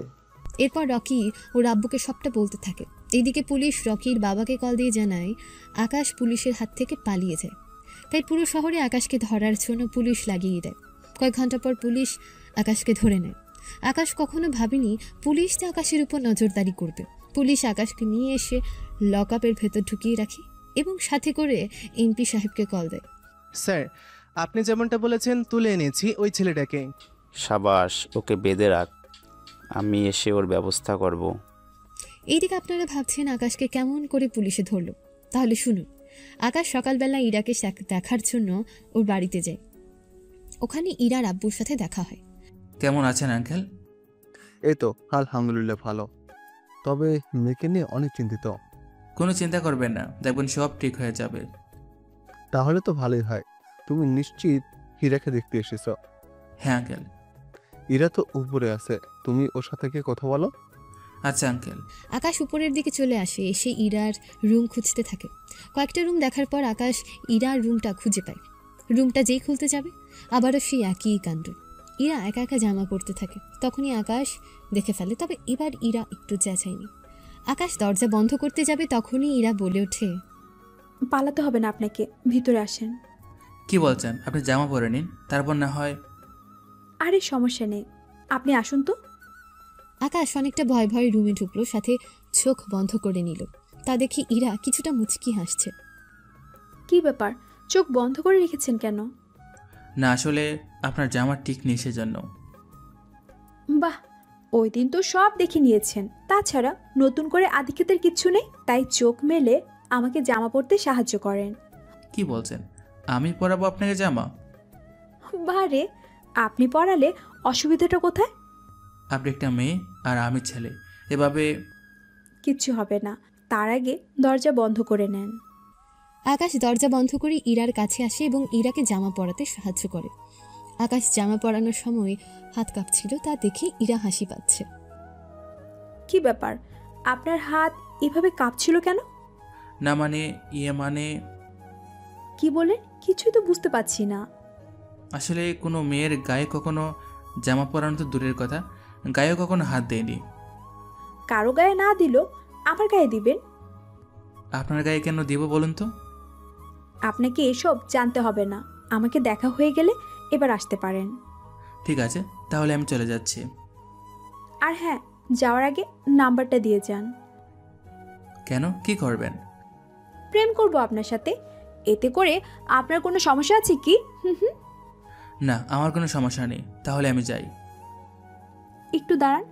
এরপর রকি ওর আব্বুকে সবটা বলতে থাকে। এইদিকে পুলিশ রকির বাবাকে কল দিয়ে জানায় আকাশ পুলিশের হাত থেকে পালিয়ে যায়, তাই পুরো শহরে আকাশকে ধরার জন্য পুলিশ লাগিয়ে দেয়। কয়েক ঘন্টা পর পুলিশ আকাশকে ধরে নেয়। আকাশ কখনো ভাবেনি পুলিশ যে আকাশের উপর নজরদারি করবে। পুলিশ আকাশকে নিয়ে এসে লকআপের ভেতর ঢুকিয়ে রাখে এবং সাথে করে এমপি সাহেবকে কল দেয়। স্যার, আপনি যেমনটা বলেছেন তুলে এনেছি ওই ছেলেটাকে। সাবাস, ওকে বেঁধে রাখ, আমি এসে ওর ব্যবস্থা করব। এইদিকে আপনারা ভাবছেন আকাশকে কেমন করে পুলিশে ধরলো, তাহলে শুনুন। আকাশ সকালবেলা ইরাকে দেখার জন্য ওর বাড়িতে যায়। ওখানে ইরার আব্বুর সাথে দেখা হয়। কেমন আছেন আঙ্কেল? এই তো আলহামদুলিল্লাহ ভালো, তবে মেয়েকে নিয়ে অনেক চিন্তিত। কোনো চিন্তা করবেন না, দেখবেন সব ঠিক হয়ে যাবে। তাহলে তো ভালোই হয়। তুমি নিশ্চিত হীরাকে দেখতে এসেছো? হ্যাঁ আঙ্কেল। ইরা তো উপরে আছে, তুমি ওর সাথে গিয়ে কথা বলো। আচ্ছা আঙ্কেল। আকাশ উপরের দিকে চলে আসে, এসে ইরার রুম খুঁজতে থাকে। কয়েকটা রুম দেখার পর আকাশ ইরার রুমটা খুঁজে পায়। রুমটা যেই খুলতে যাবে আবারও সেই একই কাণ্ড। ইরা একা একা জামা পরতে থাকে। তখনই আকাশ দেখে ফেলে, তবে এবার ইরা একটু চেঁচায়নি। আকাশ দরজা বন্ধ করতে যাবে, তখনই ইরা বলে ওঠে, পালাতে হবে না আপনাকে, ভিতরে আসেন। কি বলছেন? আপনি জামা পরে নিন, তারপর না হয়। আরে সমস্যা নেই, আপনি আসুন তো। আকাশ অনেকটা ভয় ভয় রুমে ঢুকলো, সাথে চোখ বন্ধ করে নিল। তা দেখি ইরা কিছুটা মুচকি হাসছে। কি ব্যাপার, চোখ বন্ধ করে রেখেছেন কেন? না, আসলে আপনার জামা ঠিক নেই সেজন্য। বাহ, ওই দিন তো সব দেখে নিয়েছেন। তাছাড়া নতুন করে আধিক্যতের কিচ্ছু নেই, তাই চোখ মেলে আমাকে জামা পরতে সাহায্য করেন। কি বলছেন? আমি পরাবো আপনাকে জামা? বারে, আপনি পরালে অসুবিধাটা কোথায়? আপনি একটা মেয়ে আর আমি ছেলে, এভাবে কিচ্ছু হবে না, তার আগে দরজা বন্ধ করে নেন। আকাশ দরজা বন্ধ করে ইরার কাছে আসে এবং ইরাকে জামা পরাতে সাহায্য করে। আকাশ জামা পরানোর সময় হাত কাঁপছিল, তা দেখে ইরা হাসি পাচ্ছে। কি ব্যাপার, আপনার হাত এভাবে কাঁপছিল কেন? না মানে মানে কি বলেন? কিছুই তো বুঝতে পারছি না। আসলে কোনো মেয়ের গায়ে কখনো জামা পরানো তো দূরের কথা, গায়েও কখনো হাত দেয়নি। কারো গায়ে না দিল আমার গায়ে দিবেন? আপনার গায়ে কেন দিব বলুন তো? আপনাকে এসব জানতে হবে না। আমাকে দেখা হয়ে গেলে এবার আসতে পারেন। ঠিক আছে, তাহলে আমি চলে যাচ্ছি। আর হ্যাঁ, যাওয়ার আগে নাম্বারটা দিয়ে যান। কেন, কি করবেন? প্রেম করব আপনার সাথে। এতে করে আপনার কোনো সমস্যা আছে কি? হুম। না, আমার কোনো সমস্যা নেই, তাহলে আমি যাই। একটু দাঁড়ান।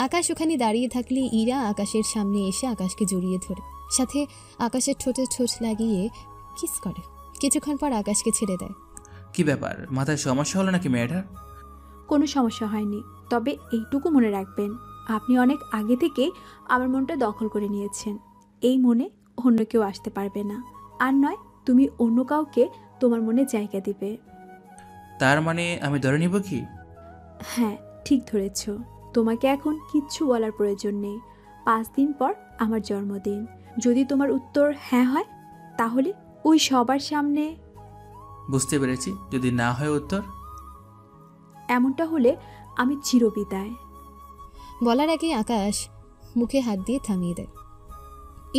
আকাশ ওখানে দাঁড়িয়ে থাকলে ইরা আকাশের সামনে এসে আকাশকে জড়িয়ে ধরে, সাথে আকাশের ঠোঁটে ঠোঁট লাগিয়ে কিস করে। কিছুক্ষণ পর আকাশকে ছেড়ে দেয়। কি ব্যাপার, মাথায় সমস্যা হলো নাকি মেয়েটার? কোনো সমস্যা হয়নি, তবে এইটুকু মনে রাখবেন, আপনি অনেক আগে থেকে আমার মনটা দখল করে নিয়েছেন। এই মনে অন্য কেউ আসতে পারবে না, আর নয় তুমি অন্য কাউকে তোমার মনে জায়গা দিবে। তার মানে আমি ধরে নিব কি? হ্যাঁ, ঠিক ধরেছ। তোমাকে এখন কিচ্ছু বলার প্রয়োজন নেই। 5 দিন পর আমার জন্মদিন। যদি তোমার উত্তর হ্যাঁ হয়, তাহলে ওই সবার সামনে। বুঝতে পেরেছি, যদি না হয় উত্তর? এমনটা হলে আমি চিরবিদায়। বলার আগে আকাশ মুখে হাত দিয়ে থামিয়ে দেয়।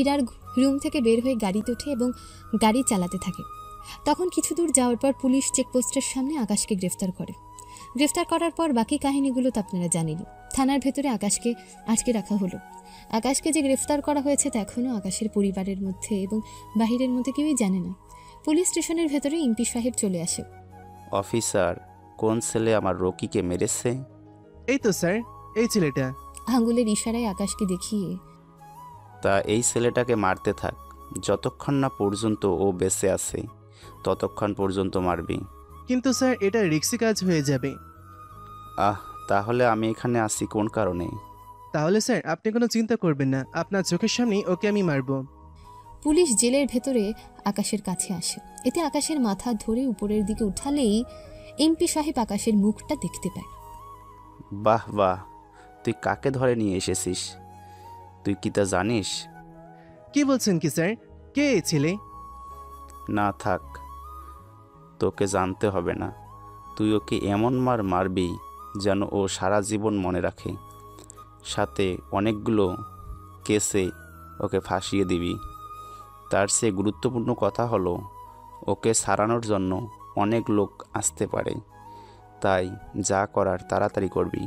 ইরার রুম থেকে বের হয়ে গাড়িতে ওঠে এবং গাড়ি চালাতে থাকে। তখন কিছু দূর যাওয়ার পর পুলিশ চেকপোস্টের সামনে আকাশকে গ্রেফতার করে। গ্রেফতার করার পর বাকি কাহিনীগুলো তো আপনারা জানেনই। থানার ভেতরে আকাশকে আটকে রাখা হলো। আকাশকে যে গ্রেফতার করা হয়েছে তা এখনও আকাশের পরিবারের মধ্যে এবং বাহিরের মধ্যে কেউই জানে না। পুলিশ স্টেশনের ভেতরে এমপি সাহেব চলে আসে। অফিসার, কোন ছেলে আমার রকিকে মেরেছে? এই তো স্যার, এই ছেলেটা। আঙ্গুলের ইশারায় আকাশকে দেখিয়ে। তা এই ছেলেটাকে মারতে থাক, যতক্ষণ না পর্যন্ত ও বেঁচে আছে ততক্ষণ পর্যন্ত মারবি। কিন্তু স্যার, এটা রিস্কি কাজ হয়ে যাবে। তাহলে আমি এখানে আসি কোন কারণে? তাহলে স্যার, আপনি কোনো চিন্তা করবেন না, আপনার চোখের সামনেই ওকে আমি মারবো। পুলিশ জেলের ভেতরে আকাশের কাছে আসে। এতে আকাশের মাথা ধরে উপরের দিকে উঠালেই এমপি সাহেব আকাশের মুখটা দেখতে পায়। বাহ বাহ, তুই কাকে ধরে নিয়ে এসেছিস? তুই কি তা জানিস? কি বলছেন কি স্যার? কে এই ছেলে? না থাক, তোকে জানতে হবে না। তুই ওকে এমন মারবি যেন ও সারা জীবন মনে রাখে। সাথে অনেকগুলো কেসে ওকে ফাঁসিয়ে দিবি। তার চেয়ে গুরুত্বপূর্ণ কথা হলো, ওকে সারানোর জন্য অনেক লোক আসতে পারে। তাই যা করার তাড়াতাড়ি করবি।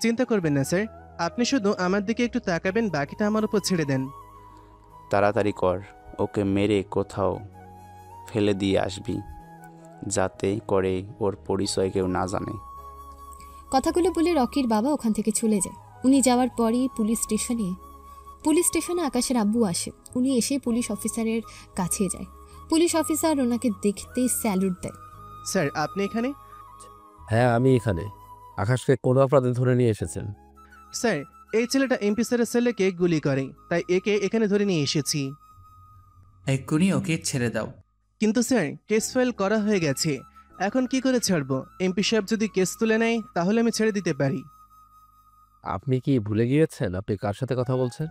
চিন্তা করবেন না স্যার, আপনি শুধু আমার দিকে একটু তাকাবেন, বাকিটা আমার উপর ছেড়ে দেন। তাড়াতাড়ি কর, ওকে মেরে কোথাও ফেলে দিয়ে আসবি, যাতে করে ওর পরিচয় কেউ না জানে। কথাগুলো বলে রকির বাবা ওখান থেকে চলে যায়। উনি যাওয়ার পরই পুলিশ স্টেশনে আকাশের আব্বু আসে। উনি এসে পুলিশ অফিসারের কাছে যায়। পুলিশ অফিসার ওনাকে দেখতেই স্যালুট দেয়। স্যার, আপনি এখানে? হ্যাঁ, আমি এখানে। আকাশকে কোন অপরাধে ধরে নিয়ে এসেছেন? স্যার, এই ছেলেটা এমপি স্যারের ছেলেকে গুলি করে, তাই একে এখানে ধরে নিয়ে এসেছি। এক্ষুনি ওকে ছেড়ে দাও। কিন্তু স্যার, কেস ফাইল করা হয়ে গেছে, এখন কি করে ছাড়বো? এমপি সাহেব যদি কেস তুলে নেয় তাহলে আমি ছেড়ে দিতে পারি। আপনি কি ভুলে গিয়েছেন আপনি কার সাথে কথা বলছেন?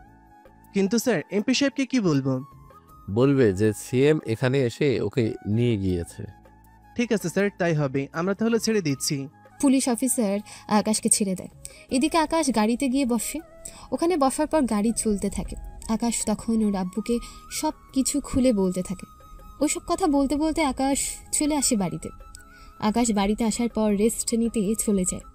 কিন্তু স্যার, এমপি সাহেবকে কি বলবো? বলবে যে সিএম এখানে এসে ওকে নিয়ে গিয়েছে। ঠিক আছে স্যার, তাই হবে। আমরা তাহলে ছেড়ে দিচ্ছি। পুলিশ অফিসার আকাশকে ছেড়ে দেয়। এদিকে আকাশ গাড়িতে গিয়ে বসে। ওখানে বসার পর গাড়ি চলতে থাকে। আকাশ তখন ওর আব্বুকে সব কিছু খুলে বলতে থাকে। ওইসব কথা বলতে বলতে আকাশ চলে আসে বাড়িতে। আকাশ বাড়িতে আসার পর রেস্ট নিতে চলে যায়।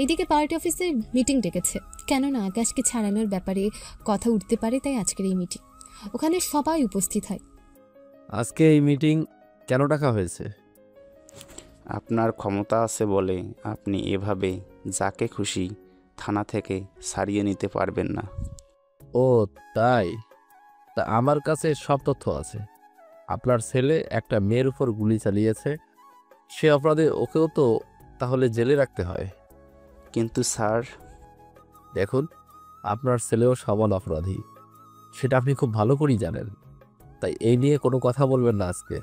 এদিকে পার্টি অফিসে মিটিং ডেকেছে, কেননা আকাশকে ছাড়ানোর ব্যাপারে কথা উঠতে পারে, তাই আজকের এই মিটিং। ওখানে সবাই উপস্থিত হয়। আজকে এই মিটিং কেন ডাকা হয়েছে? আপনার ক্ষমতা আছে বলে আপনি এভাবে যাকে খুশি থানা থেকে সারিয়ে নিতে পারবেন না। ও তাই? তা আমার কাছে সব তথ্য আছে। আপনার ছেলে একটা মেয়ের উপর গুলি চালিয়েছে, সে অপরাধে ওকেও তো তাহলে জেলে রাখতে হয়। কিন্তু স্যার, দেখুন, আপনার ছেলেও সমান অপরাধী, সেটা আপনি খুব ভালো করেই জানেন। তাই এই নিয়ে কোনো কথা বলবেন না আজকে।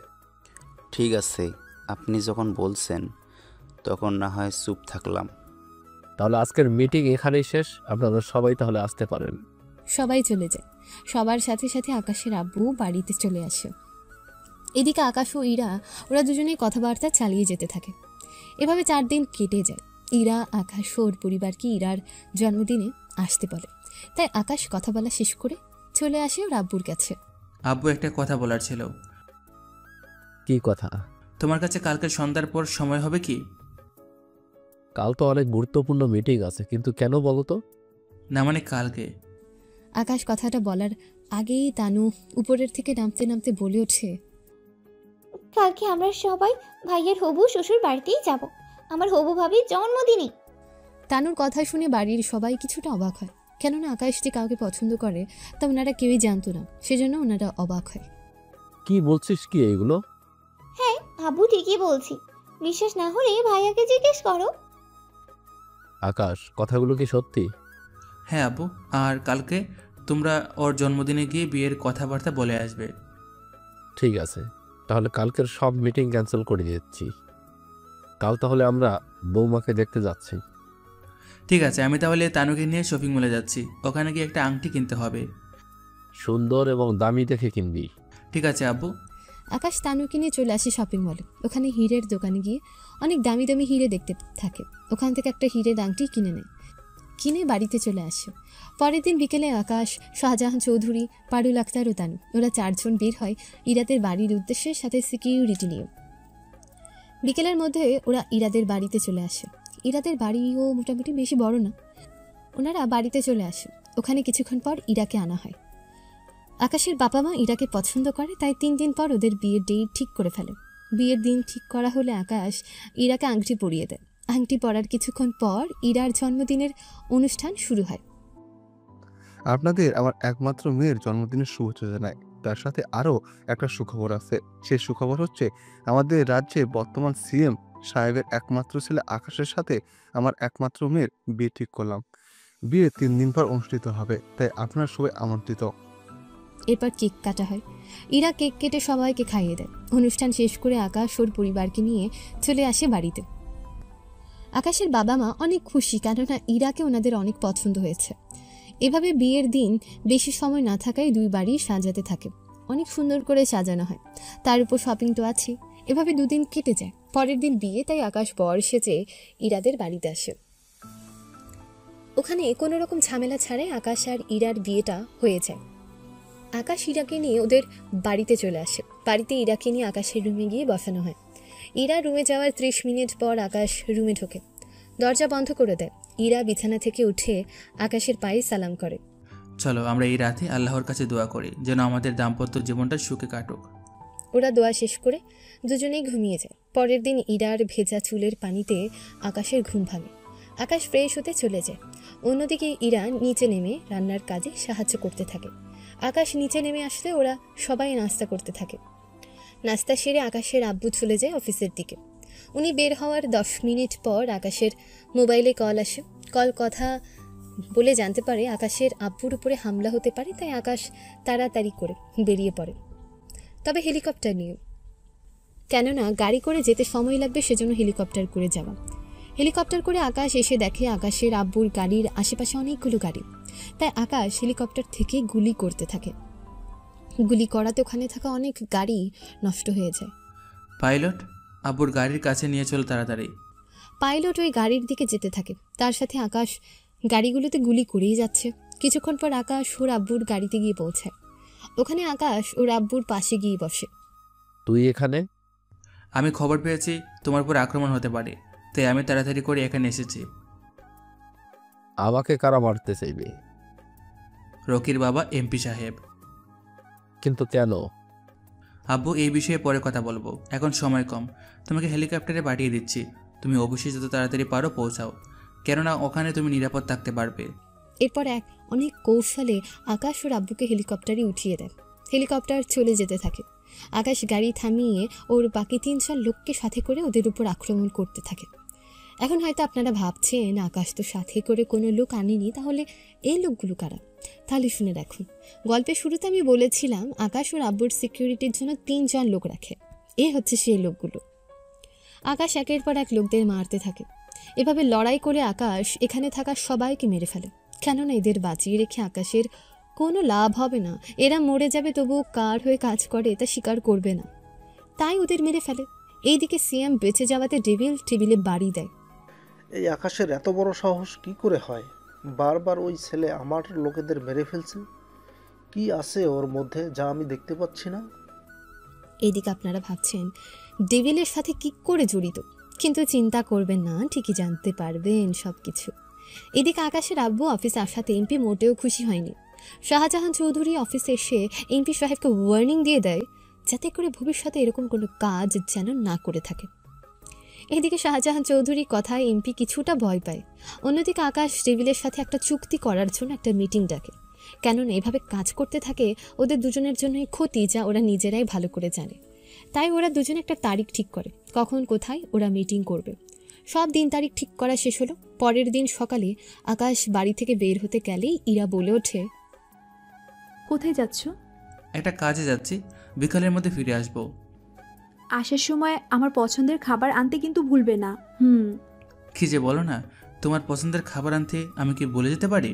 ঠিক আছে, আপনি যখন বলছেন তখন না হয় চুপ থাকলাম। তাহলে আজকের মিটিং এখানেই শেষ, আপনারা সবাই তাহলে আসতে পারেন। সবাই চলে যায়। সবার সাথে সাথে আকাশের আব্বু বাড়িতে চলে আসে। এদিকে আকাশ ও ইরা ওরা দুজনেই কথাবার্তা চালিয়ে যেতে থাকে। এভাবে 4 দিন কেটে যায়। ইরা আকাশ ওর পরিবারকে ইরার জন্মদিনে আসতে বলে, তাই আকাশ কথা বলা শেষ করে চলে আসে ওর আব্বুর কাছে। আব্বু, একটা কথা বলার ছিল। কি কথা? তোমার কাছে কালকে সন্ধ্যার পর সময় হবে কি? কাল তো অনেক গুরুত্বপূর্ণ মিটিং আছে, কিন্তু কেন বলো তো? না মানে কালকে। আকাশ কথাটা বলার আগেই তানু উপরের থেকে নামতে নামতে বলে ওঠে, কালকে আমরা সবাই ভাইয়ের হবু শ্বশুর বাড়িতেই যাব, আমার হবু ভাবির জন্মদিনে। তানুর কথা শুনে বাড়ির সবাই কিছুটা অবাক হয়। কেননা আকাশ যে কাউকে পছন্দ করে তা ওনারা কেউই জানতো না, সেজন্য ওনারা অবাক হয়। কি বলছিস কি এইগুলো? হ্যাঁ আব্বু ঠিকই বলছি, বিশ্বাস না হলে ভাইয়াকে জিজ্ঞেস করো। আকাশ, কথাগুলো কি সত্যি? হ্যাঁ আব্বু, আর কালকে তোমরা ওর জন্মদিনে গিয়ে বিয়ের কথাবার্তা বলে আসবে। ঠিক আছে, তাহলে কালকের সব মিটিং ক্যান্সেল করে দিচ্ছি। কাল তাহলে আমরা বৌমাকে দেখতে যাচ্ছি। ঠিক আছে, আমি তাহলে তানুকে নিয়ে শপিং মলে যাচ্ছি, ওখানে গিয়ে একটা আংটি কিনতে হবে। সুন্দর এবং দামি দেখে কিনবি। ঠিক আছে আব্বু। আকাশ তানুকে নিয়ে চলে আসে শপিং মলে। ওখানে হীরের দোকানে গিয়ে অনেক দামি দামি হিরে দেখতে থাকে। ওখান থেকে একটা হিরের আংটি কিনে নেয়, কিনে বাড়িতে চলে আসে। পরের দিন বিকেলে আকাশ, শাহজাহান চৌধুরী, পারুল আক্তার ও তানু ওরা 4 জন বের হয় ইরাদের বাড়ির উদ্দেশ্যে, সাথে সিকিউরিটি নিয়ে। বিকেলের মধ্যে ওরা ইরাদের বাড়িতে চলে আসে। ইরাদের বাড়িও মোটামুটি বেশি বড় না। ওনারা বাড়িতে চলে আসে। ওখানে কিছুক্ষণ পর ইরাকে আনা হয়। আকাশের বাবা মা ইরাকে পছন্দ করে, তাই 3 দিন পর ওদের বিয়ের ডেট ঠিক করে ফেলে। বিয়ের দিন ঠিক করা হলে আকাশ ইরাকে আংটি পরিয়ে দেয়। আংটি পরার কিছুক্ষণ পর ইরার জন্মদিনের অনুষ্ঠান শুরু হয়। আপনাদের আমার একমাত্র মেয়ের জন্মদিনের শুভেচ্ছা জানাই। তার সাথে আরও একটা সুখবর আছে। সেই সুখবর হচ্ছে আমাদের রাজ্যে বর্তমান সিএম সাহেবের একমাত্র ছেলে আকাশের সাথে আমার একমাত্র মেয়ের বিয়ে ঠিক করলাম। বিয়ে 3 দিন পর অনুষ্ঠিত হবে, তাই আপনারা সবাই আমন্ত্রিত। এরপর কেক কাটা হয়। ইরা কেক কেটে সবাইকে খাইয়ে দেয়। অনুষ্ঠান শেষ করে আকাশ ওর পরিবারকে নিয়ে চলে আসে বাড়িতে। আকাশের বাবা মা অনেক খুশি, কেননা ইরাকে ওনাদের অনেক পছন্দ হয়েছে। এভাবে বিয়ের দিন বেশি সময় না থাকায় 2 বাড়ি সাজাতে থাকে। অনেক সুন্দর করে সাজানো হয়, তার উপর শপিং তো আছে। এভাবে 2 দিন কেটে যায়। পরের দিন বিয়ে, তাই আকাশ বর সেজে ইরাদের বাড়িতে আসে। ওখানে কোনো রকম ঝামেলা ছাড়াই আকাশ আর ইরার বিয়েটা হয়ে যায়। আকাশ ইরাকে নিয়ে ওদের বাড়িতে চলে আসে। বাড়িতে ইরাকে নিয়ে আকাশের রুমে গিয়ে বসানো হয়। ইরা রুমে যাওয়ার 30 মিনিট পর আকাশ রুমে ঢোকে, দরজা বন্ধ করে দেয়। ইরা বিছানা থেকে উঠে আকাশের পায়ে সালাম করে। চলো আমরা এই রাতে আল্লাহর কাছে দোয়া করি যেন আমাদের দাম্পত্য জীবনটা সুখে কাটুক। ওরা দোয়া শেষ করে দুজনেই ঘুমিয়ে যায়। পরের দিন ইরার ভেজা চুলের পানিতে আকাশের ঘুম ভাঙে। আকাশ ফ্রেশ হতে চলে যায়। অন্যদিকে ইরা নিচে নেমে রান্নার কাজে সাহায্য করতে থাকে। আকাশ নিচে নেমে আসলে ওরা সবাই নাস্তা করতে থাকে। নাস্তা সেরে আকাশের আব্বু চলে যায় অফিসের দিকে। উনি বের হওয়ার 10 মিনিট পর আকাশের মোবাইলে কল আসে। কল কথা বলে জানতে পারে আকাশের আব্বুর উপরে হামলা হতে পারে, তাই আকাশ তাড়াতাড়ি করে বেরিয়ে পড়ে, তবে হেলিকপ্টার নিয়ে। কেননা গাড়ি করে যেতে সময় লাগবে, সেজন্য হেলিকপ্টার করে যাওয়া। হেলিকপ্টার করে আকাশ এসে দেখে আকাশের আব্বুর গাড়ির আশেপাশে অনেকগুলো গাড়ি, তাই আকাশ হেলিকপ্টার থেকে গুলি করতে থাকে। গুলি করাতে ওখানে থাকা অনেক গাড়ি নষ্ট হয়ে যায়। পাইলট, আব্বুর গাড়ির কাছে নিয়ে চল তাড়াতাড়ি। পাইলট ওই গাড়ির দিকে যেতে থাকে। তার সাথে আকাশ গাড়িগুলোতে গুলি করেই যাচ্ছে। কিছুক্ষণ পর আকাশ ওর আব্বুর গাড়িতে গিয়ে পৌঁছায়। ওখানে আকাশ ওর আব্বুর পাশে গিয়ে বসে। তুই এখানে? আমি খবর পেয়েছি তোমার উপর আক্রমণ হতে পারে, তাই আমি তাড়াতাড়ি করে এখানে এসেছি। আমাকে কারা মারতে চাইবে? রকির বাবা এমপি সাহেব। কিন্তু কেন? আব্বু এই বিষয়ে পরে কথা বলবো, এখন সময় কম। তোমাকে হেলিকপ্টারে পাঠিয়ে দিচ্ছি, তুমি অবশ্যই যত তাড়াতাড়ি পারো পৌঁছাও, কেননা ওখানে তুমি নিরাপদ থাকতে পারবে। এরপর অনেক কৌশলে আকাশ ওর আব্বুকে হেলিকপ্টারে উঠিয়ে দেয়। হেলিকপ্টার চলে যেতে থাকে। আকাশ গাড়ি থামিয়ে ওর বাকি 3-4 লোককে সাথে করে ওদের উপর আক্রমণ করতে থাকে। এখন হয়তো আপনারা ভাবছেন আকাশ তো সাথে করে কোনো লোক আনেনি, তাহলে এই লোকগুলো কারা? তাহলে শুনে রাখুন। গল্পের শুরুতে আমি বলেছিলাম আকাশ ওর আব্বুর সিকিউরিটির জন্য 3 জন লোক রাখে। এই হচ্ছে সেই লোকগুলো। আকাশ একের পর এক লোকদের মারতে থাকে। এভাবে লড়াই করে আকাশ এখানে থাকা সবাইকে মেরে ফেলে, কেননা এদের বাঁচিয়ে রেখে আকাশের কোনো লাভ হবে না। এরা মরে যাবে, তবুও কার হয়ে কাজ করে তা স্বীকার করবে না, তাই ওদের মেরে ফেলে। এইদিকে সিএম বেঁচে যাওয়াতে ডেভিল টেবিলে বাড়ি দেয়। এই আকাশের এত বড় সাহস কি করে হয়? বারবার ওই ছেলে আমার লোকেদের মেরে ফেলছে। কি আছে ওর মধ্যে যা আমি দেখতে পাচ্ছি না? এদিকে আপনারা ভাবছেন ডেভিলের সাথে কি করে জড়িত, কিন্তু চিন্তা করবেন না, ঠিকই জানতে পারবেন সব কিছু। এদিকে আকাশের আব্বু অফিসে আসাতে এমপি মোটেও খুশি হয়নি। শাহজাহান চৌধুরী অফিসে এসে এমপি সাহেবকে ওয়ার্নিং দিয়ে দেয় যাতে করে ভবিষ্যতে এরকম কোনো কাজ যেন না করে থাকে। এদিকে শাহজাহান চৌধুরীর কথায় এমপি কিছুটা ভয় পায়। অন্যদিকে আকাশ ডেভিলের সাথে একটা চুক্তি করার জন্য একটা মিটিং ডাকে, কেননা এভাবে কাজ করতে থাকে ওদের দুজনের জন্যই ক্ষতি, যা ওরা নিজেরাই ভালো করে জানে। তাই ওরা দুজনে একটা তারিখ ঠিক করে কখন কোথায় ওরা মিটিং করবে। সব দিন তারিখ ঠিক করা শেষ হলো। পরের দিন সকালে আকাশ বাড়ি থেকে বের হতে গেলেই ইরা বলে ওঠে, কোথায় যাচ্ছ? একটা কাজে যাচ্ছি, বিকালের মধ্যে ফিরে আসবো। আসার সময় আমার পছন্দের খাবার আনতে কিন্তু ভুলবে না। কি যে বলো না, তোমার পছন্দের খাবার আনতে আমি কি বলে যেতে পারি?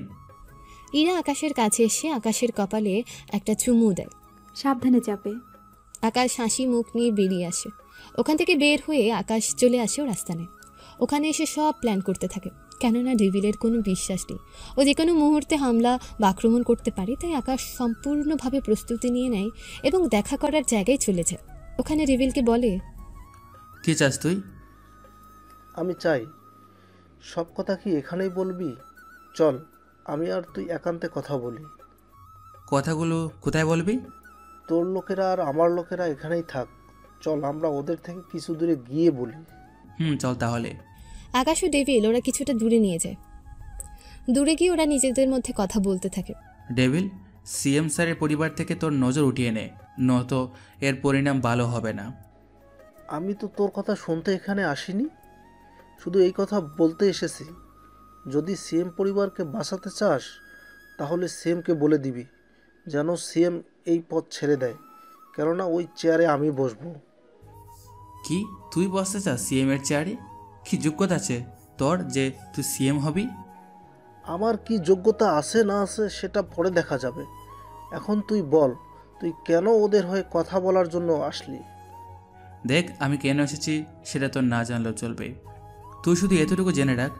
ইরা আকাশের কাছে এসে আকাশের কপালে একটা চুমু দেয়। সাবধানে যাবে। আকাশ হাসি মুখ নিয়ে বেরিয়ে আসে। ওখান থেকে বের হয়ে আকাশ চলে আসে ও রাস্তায়। ওখানে এসে সব প্ল্যান করতে থাকে, কেননা ডেভিলের কোনো বিশ্বাস নেই, ও যে কোনো মুহূর্তে হামলা বা আক্রমণ করতে পারে। তাই আকাশ সম্পূর্ণভাবে প্রস্তুতি নিয়ে নেয় এবং দেখা করার জায়গায় চলে যায়। ওখানে ডেভিলকে বলে, কি চাস তুই? আমি চাই সব কথা কি এখানেই বলবি? চল আমি আর তুই একান্তে কথা বলি। কথাগুলো কোথায় বলবি? তোর লোকেরা আর আমার লোকেরা এখানেই থাক, চল আমরা ওদের থেকে কিছু দূরে গিয়ে বলি। চল তাহলে। আকাশ ও ডেভিল ওরা কিছুটা দূরে নিয়ে যায়। দূরে গিয়ে ওরা নিজেদের মধ্যে কথা বলতে থাকে। ডেভিল, সিএম স্যারের পরিবার থেকে তোর নজর উঠিয়ে নে, নয়তো এর পরিণাম ভালো হবে না। আমি তো তোর কথা শুনতে এখানে আসিনি, শুধু এই কথা বলতে এসেছি। যদি সিএম পরিবারকে বাঁচাতে চাস তাহলে সিএমকে বলে দিবি যেন সিএম এই পদ ছেড়ে দেয়, কেননা ওই চেয়ারে আমি বসবো। কি তুই বসতে চাস সিএম এর চেয়ারে? কি যোগ্যতা আছে তোর যে তুই সিএম হবি? আমার কি যোগ্যতা আছে না আছে সেটা পরে দেখা যাবে। এখন তুই বল, তুই কেন ওদের হয়ে কথা বলার জন্য আসলি? দেখ, আমি কেন এসেছি সেটা তোর না জানলেও চলবে। তুই শুধু এতটুকু জেনে রাখ,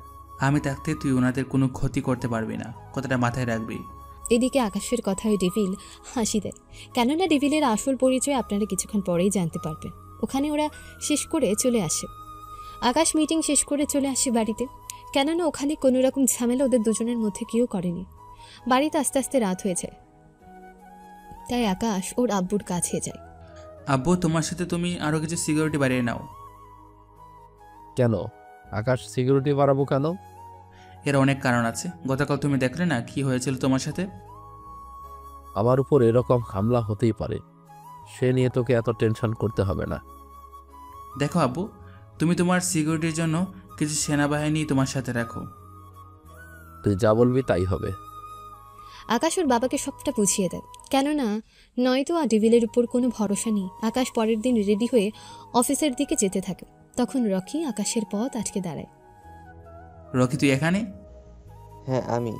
আমি থাকতে তুই ওনাদের কোনো ক্ষতি করতে পারবি না, কথাটা মাথায় রাখবি। এদিকে আকাশের কথায় ডেভিল হাসি দেয়, কেননা ডেভিলের আসল পরিচয় আপনারা কিছুক্ষণ পরেই জানতে পারবেন। ওখানে ওরা শেষ করে চলে আসে। আকাশ মিটিং শেষ করে চলে আসে বাড়িতে, কেননা ওখানে কোনো রকম ঝামেলা ওদের দুজনের মধ্যে কেউ করেনি। বাড়িতে আস্তে আস্তে রাত হয়ে যায়, তাই আকাশ ওর আব্বুর কাছে যায়। আব্বু, তোমার সাথে তুমি আরও কিছু সিকিউরিটি বাড়িয়ে নাও। কেন আকাশ সিকিউরিটি বাড়াবো কেন? এর অনেক কারণ আছে। গতকাল তুমি দেখলে না কি হয়েছিল তোমার সাথে? আমার উপর এরকম হামলা হতেই পারে, সে নিয়ে তোকে এত টেনশন করতে হবে না। দেখো আব্বু, তুমি তোমার সিকিউরিটির জন্য কিছু সেনাবাহিনী তোমার সাথে রাখো। তুই যা বলবি তাই হবে। আকাশ ওর বাবাকে সবটা বুঝিয়ে দেয়, কেননা নয়তো ডেভিলের উপর কোনো ভরসা নেই। আকাশ পরের দিন রেডি হয়ে অফিসের দিকে যেতে থাকে। তখন রকি আকাশের পথ আটকে দাঁড়ায়। রকি, তুই এখানে? হ্যাঁ আমি।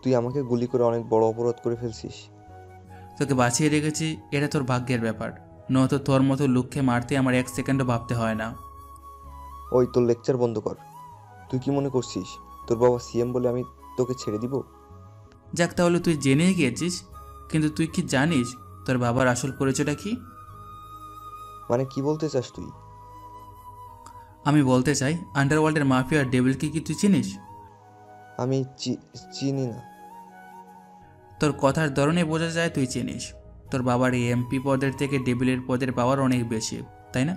তুই আমাকে গুলি করে অনেক বড় অপরাধ করে ফেলছিস। তোকে বাঁচিয়ে রেখেছি, এটা তোর ভাগ্যের ব্যাপার, নয়তো তোর মতো লোককে মারতে আমার এক সেকেন্ডও ভাবতে হয় না। ওই তোর লেকচার বন্ধ কর। তুই কি মনে করছিস তোর বাবা সিএম বলে আমি তোকে ছেড়ে দিব? যাক, তাহলে তুই জেনেই গিয়েছিস, কিন্তু তুই কি জানিস তোর বাবার আসল পরিচয়টা কি? মানে কি বলতে চাস তুই? আমি বলতে চাই, আন্ডারওয়ার্ল্ডের মাফিয়া ডেভিলকে কি তুই চিনিস? আমি চিনি না। তোর কথার ধরনে বোঝা যায় তুই চিনিস। তোর বাবার এই এমপি পদের থেকে ডেভিলের পদের পাওয়ার অনেক বেশি, তাই না?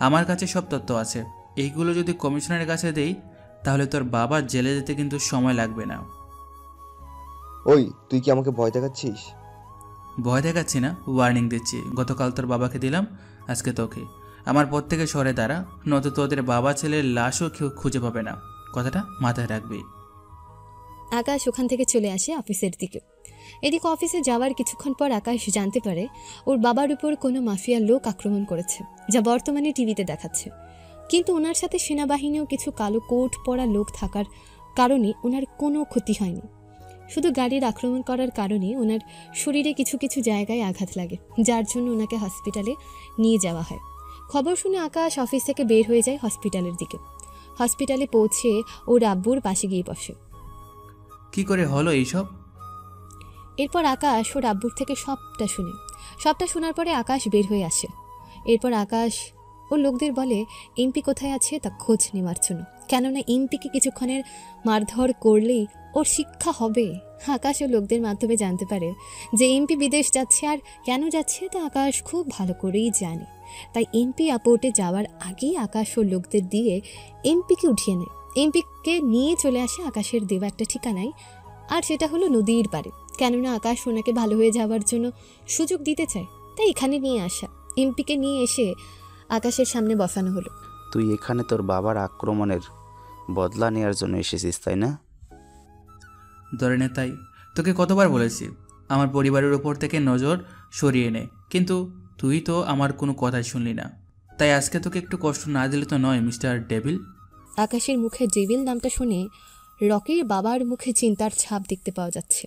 আমার কাছে সব তথ্য আছে। এইগুলো যদি কমিশনারের কাছে দেই তাহলে তোর বাবার জেলে যেতে কিন্তু সময় লাগবে না। ওই তুই কি আমাকে ভয় দেখাচ্ছিস? ভয় দেখাচ্ছি না, ওয়ার্নিং দিচ্ছি। গতকাল তোর বাবাকে দিলাম, আজকে তোকে। আমার পর থেকে সরে দাঁড়া, নয়তো তোদের বাবা ছেলের লাশও কেউ খুঁজে পাবে না, কথাটা মাথায় রাখবি। আকাশ ওখান থেকে চলে আসে অফিসের দিকে। এদিকে অফিসে যাওয়ার কিছুক্ষণ পর আকাশ জানতে পারে ওর বাবার উপর কোনো মাফিয়া লোক আক্রমণ করেছে, যা বর্তমানে টিভিতে দেখাচ্ছে। কিন্তু ওনার সাথে সেনাবাহিনীও কিছু কালো কোট পরা লোক থাকার কারণে ওনার কোনো ক্ষতি হয়নি। শুধু গাড়ির আক্রমণ করার কারণে ওনার শরীরে কিছু কিছু জায়গায় আঘাত লাগে, যার জন্য ওনাকে হসপিটালে নিয়ে যাওয়া হয়। খবর শুনে আকাশ অফিস থেকে বের হয়ে যায় হসপিটালের দিকে। হসপিটালে পৌঁছে ওর আব্বুর পাশে গিয়ে বসে। কি করে হলো এইসব? এরপর আকাশ ওর আব্বুর থেকে সবটা শুনে। সবটা শোনার পরে আকাশ বের হয়ে আসে। এরপর আকাশ ও লোকদের বলে এমপি কোথায় আছে তা খোঁজ নেওয়ার জন্য, কেননা এমপিকে কিছুক্ষণের মারধর করলেই ওর শিক্ষা হবে। আকাশ ও লোকদের মাধ্যমে জানতে পারে যে এমপি বিদেশ যাচ্ছে, আর কেন যাচ্ছে তা আকাশ খুব ভালো করেই জানে। তাই এমপি এয়ারপোর্টে যাওয়ার আগেই আকাশ ও লোকদের দিয়ে এমপিকে উঠিয়ে নেয়। এমপিকে নিয়ে চলে আসে আকাশের দেওয়া একটা ঠিকানায়, আর সেটা হলো নদীর পাড়ে, কেননা আকাশ ওনাকে ভালো হয়ে যাওয়ার জন্য সুযোগ দিতে চায়। তাই এখানে নিয়ে আসা। এমপিকে নিয়ে এসে আকাশের সামনে বসানো হলো। তুই এখানে তোর বাবার আক্রমণের বদলা নেওয়ার জন্য এসেছিস, তাই না? ধরে নে, তাই তোকে কতবার বলেছি আমার পরিবারের উপর থেকে নজর সরিয়ে নে, কিন্তু তুই তো আমার কোনো কথাই শুনলি না। তাই আজকে তোকে একটু কষ্ট না দিলে তো নয়, মিস্টার ডেভিল। আকাশের মুখে ডেভিল নামটা শুনে রকির বাবার মুখে চিন্তার ছাপ দেখতে পাওয়া যাচ্ছে।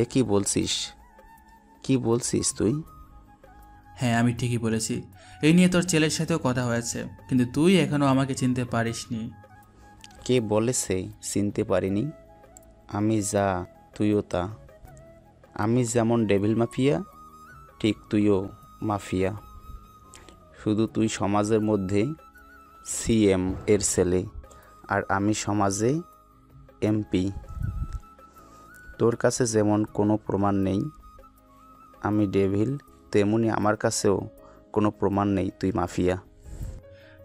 এ কি বলছিস? কি বলছিস তুই? হ্যাঁ, আমি ঠিকই বলেছি। এই নিয়ে তোর ছেলের সাথেও কথা হয়েছে, কিন্তু তুই এখনও আমাকে চিনতে পারিসনি। কে বলেছে চিনতে পারিনি? আমি যা তুইও তা। আমি যেমন ডেভিল মাফিয়া, ঠিক তুইও মাফিয়া। শুধু তুই সমাজের মধ্যে সিএম এর ছেলে, আর আমি সমাজে এমপি। তোর কাছে যেমন কোনো প্রমাণ নেই আমি ডেভিল, তেমনি আমার কাছেও কোনো প্রমাণ নেই তুই মাফিয়া।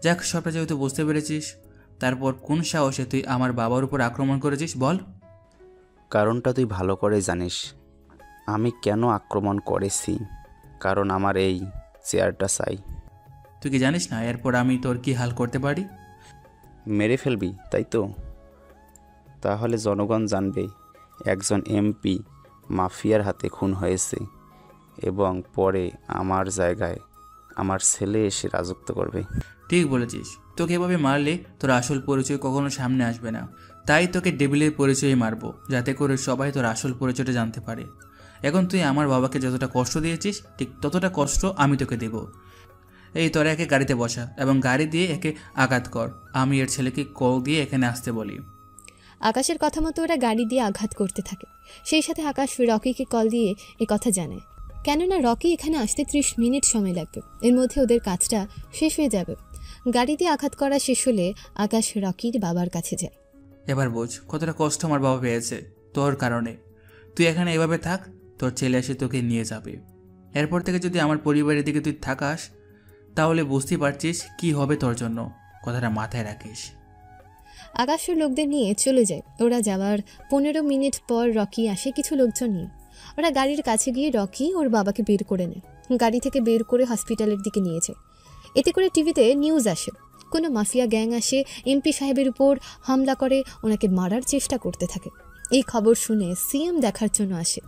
যাক, সবটা যেহেতু বুঝতে পেরেছিস, তারপর কোন সাহসে তুই আমার বাবার উপর আক্রমণ করেছিস বল? কারণটা তুই ভালো করে জানিস। আমি কেন আক্রমণ করেছি? কারণ আমার এই চেয়ারটা চাই। তুই কি জানিস না এরপর আমি তোর কি হাল করতে পারি? মেরে ফেলবি, তাই তো? তাহলে জনগণ জানবে একজন এমপি মাফিয়ার হাতে খুন হয়েছে, এবং পরে আমার জায়গায় আমার ছেলে এসে রাজত্ব করবে। ঠিক বলেছিস। তোকে এভাবে মারলে তোর আসল পরিচয় কখনো সামনে আসবে না। তাই তোকে ডেভিলের পরিচয়ই মারবো, যাতে করে সবাই তোর আসল পরিচয়টা জানতে পারে। এখন তুই আমার বাবাকে যতটা কষ্ট দিয়েছিস, ঠিক ততটা কষ্ট আমি তোকে দেব। এই তোরা একে গাড়িতে বসা এবং গাড়ি দিয়ে একে আঘাত কর। আমি এর ছেলেকে কল দিয়ে এখানে আসতে বলি। আকাশের কথা মতো ওরা গাড়ি দিয়ে আঘাত করতে থাকে। সেই সাথে আকাশ রকিকে কল দিয়ে এ কথা জানায়, কেননা রকি এখানে আসতে 30 মিনিট সময় লাগবে। এর মধ্যে ওদের কাজটা শেষ হয়ে যাবে। গাড়ি দিয়ে আঘাত করা শেষ হলে আকাশ রকির বাবার কাছে যায়। এবার বোঝ কতটা কষ্ট আমার বাবা পেয়েছে তোর কারণে। তুই এখানে এভাবে থাক, তোর ছেলে এসে তোকে নিয়ে যাবে। এরপর থেকে যদি আমার পরিবারের দিকে তুই থাকাস, তাহলে বুঝতেই পারছিস কি হবে তোর জন্য। কথাটা মাথায় রাখিস। আকাশ ও লোকদের নিয়ে চলে যায়। ওরা যাওয়ার 15 মিনিট পর রকি আসে কিছু লোকজন নিয়ে। ওরা গাড়ির কাছে গিয়ে রকি ওর বাবাকে বের করে নেয়। গাড়ি থেকে বের করে হসপিটালের দিকে নিয়ে যায়। এতে করে টিভিতে নিউজ আসে, কোনো মাফিয়া গ্যাং আসে এমপি সাহেবের উপর হামলা করে ওনাকে মারার চেষ্টা করতে থাকে। এই খবর শুনে সিএম দেখার জন্য আসে।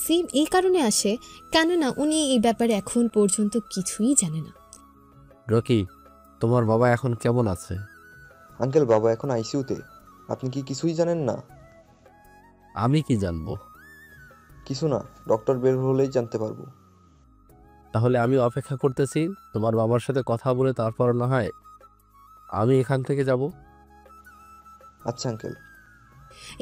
সিএম এই কারণে আসে কেননা উনি এই ব্যাপারে এখন পর্যন্ত কিছুই জানে না। রকি, তোমার বাবা এখন কেমন আছে? আঙ্কেল, বাবা এখন আইসিইউতে। আপনি কি কিছুই জানেন না? আমি কি জানবো? কিছু না, ডক্টর বের হলেই জানতে পারবো। তাহলে আমি অপেক্ষা করতেছি। তোমার বাবার সাথে কথা বলে তারপর না হয় আমি এখান থেকে যাব। আচ্ছা আঙ্কেল।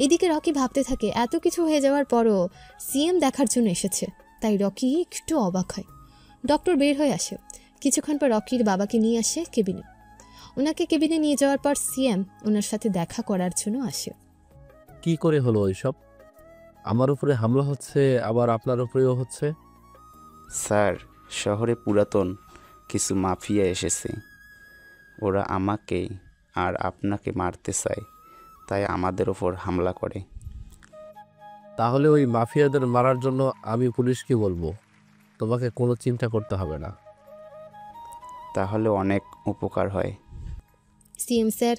এদিকে রকি ভাবতে থাকে এত কিছু হয়ে যাওয়ার পরও সিএম দেখার জন্য এসেছে, তাই রকি একটু অবাক হয়। ডক্টর বের হয়ে আসে। কিছুক্ষণ পর রকির বাবাকে নিয়ে আসে কেবিনে। ওনাকে কেবিনে নিয়ে যাওয়ার পর সিএম ওনার সাথে দেখা করার জন্য আসে। কি করে হলো ওইসব? আমার উপরে হামলা হচ্ছে, আবার আপনার উপরেও হচ্ছে। স্যার, শহরে পুরাতন কিছু মাফিয়া এসেছে। ওরা আমাকে আর আপনাকে মারতে চায়, তাই আমাদের ওপর হামলা করে। তাহলে ওই মাফিয়াদের মারার জন্য আমি পুলিশকে বলবো। তোমাকে কোনো চিন্তা করতে হবে না। তাহলে অনেক উপকার হয়। সিএম স্যার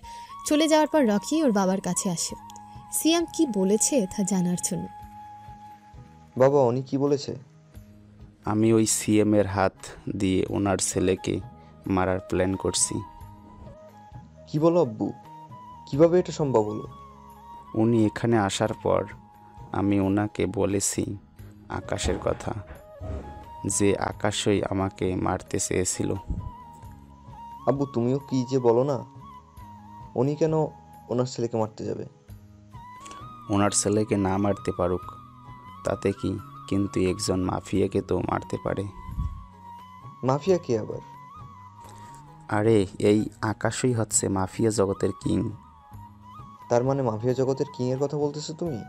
চলে যাওয়ার পর রকি ওর বাবার কাছে আসে সিএম কি বলেছে তা জানার জন্য। বাবা, উনি কি বলেছে? আমি ওই সিএম এর হাত দিয়ে ওনার ছেলেকে মারার প্ল্যান করছি। কি বলো আব্বু? কিভাবে এটা সম্ভব হলো? উনি এখানে আসার পর আমি ওনাকে বলেছি আকাশের কথা, যে আকাশই আমাকে মারতে চেয়েছিল। আব্বু, তুমিও কি যে বলো না। উনি কেন ওনার ছেলেকে মারতে যাবে? ওনার ছেলেকে না মারতে পারুক, তাতে কি কিন্তু একজন মাফিয়াকে তো মারতে পারে। মাফিয়া কে আবার? আরে এই আকাশই হচ্ছে মাফিয়া জগতের কিং। তার মানে মাফিয়া জগতের কিং এর কথা বলতেছো তুমি?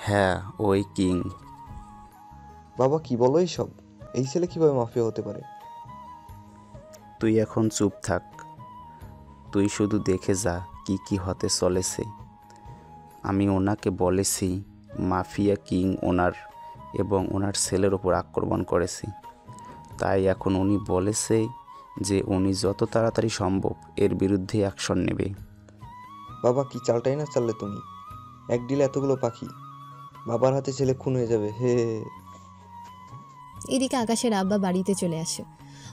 হ্যাঁ, ওই কিং। বাবা কি বলো এইসব? এই ছেলে কিভাবে মাফিয়া হতে পারে? তুই এখন চুপ থাক, তুই শুধু দেখে যা কি কি হতে চলেছে। আমি ওনাকে বলেছি মাফিয়া কিং ওনার এবং ওনার ছেলের ওপর আক্রমণ করেছে, তাই এখন উনি বলেছে যে উনি যত তাড়াতাড়ি সম্ভব এর বিরুদ্ধে অ্যাকশন নেবে। বাবা কি চালটাই না চাললে তুমি? এক ডিলে এতগুলো পাখি, বাবার হাতে ছেলে খুন হয়ে যাবে। হে এদিকে আকাশের আব্বা বাড়িতে চলে আসে।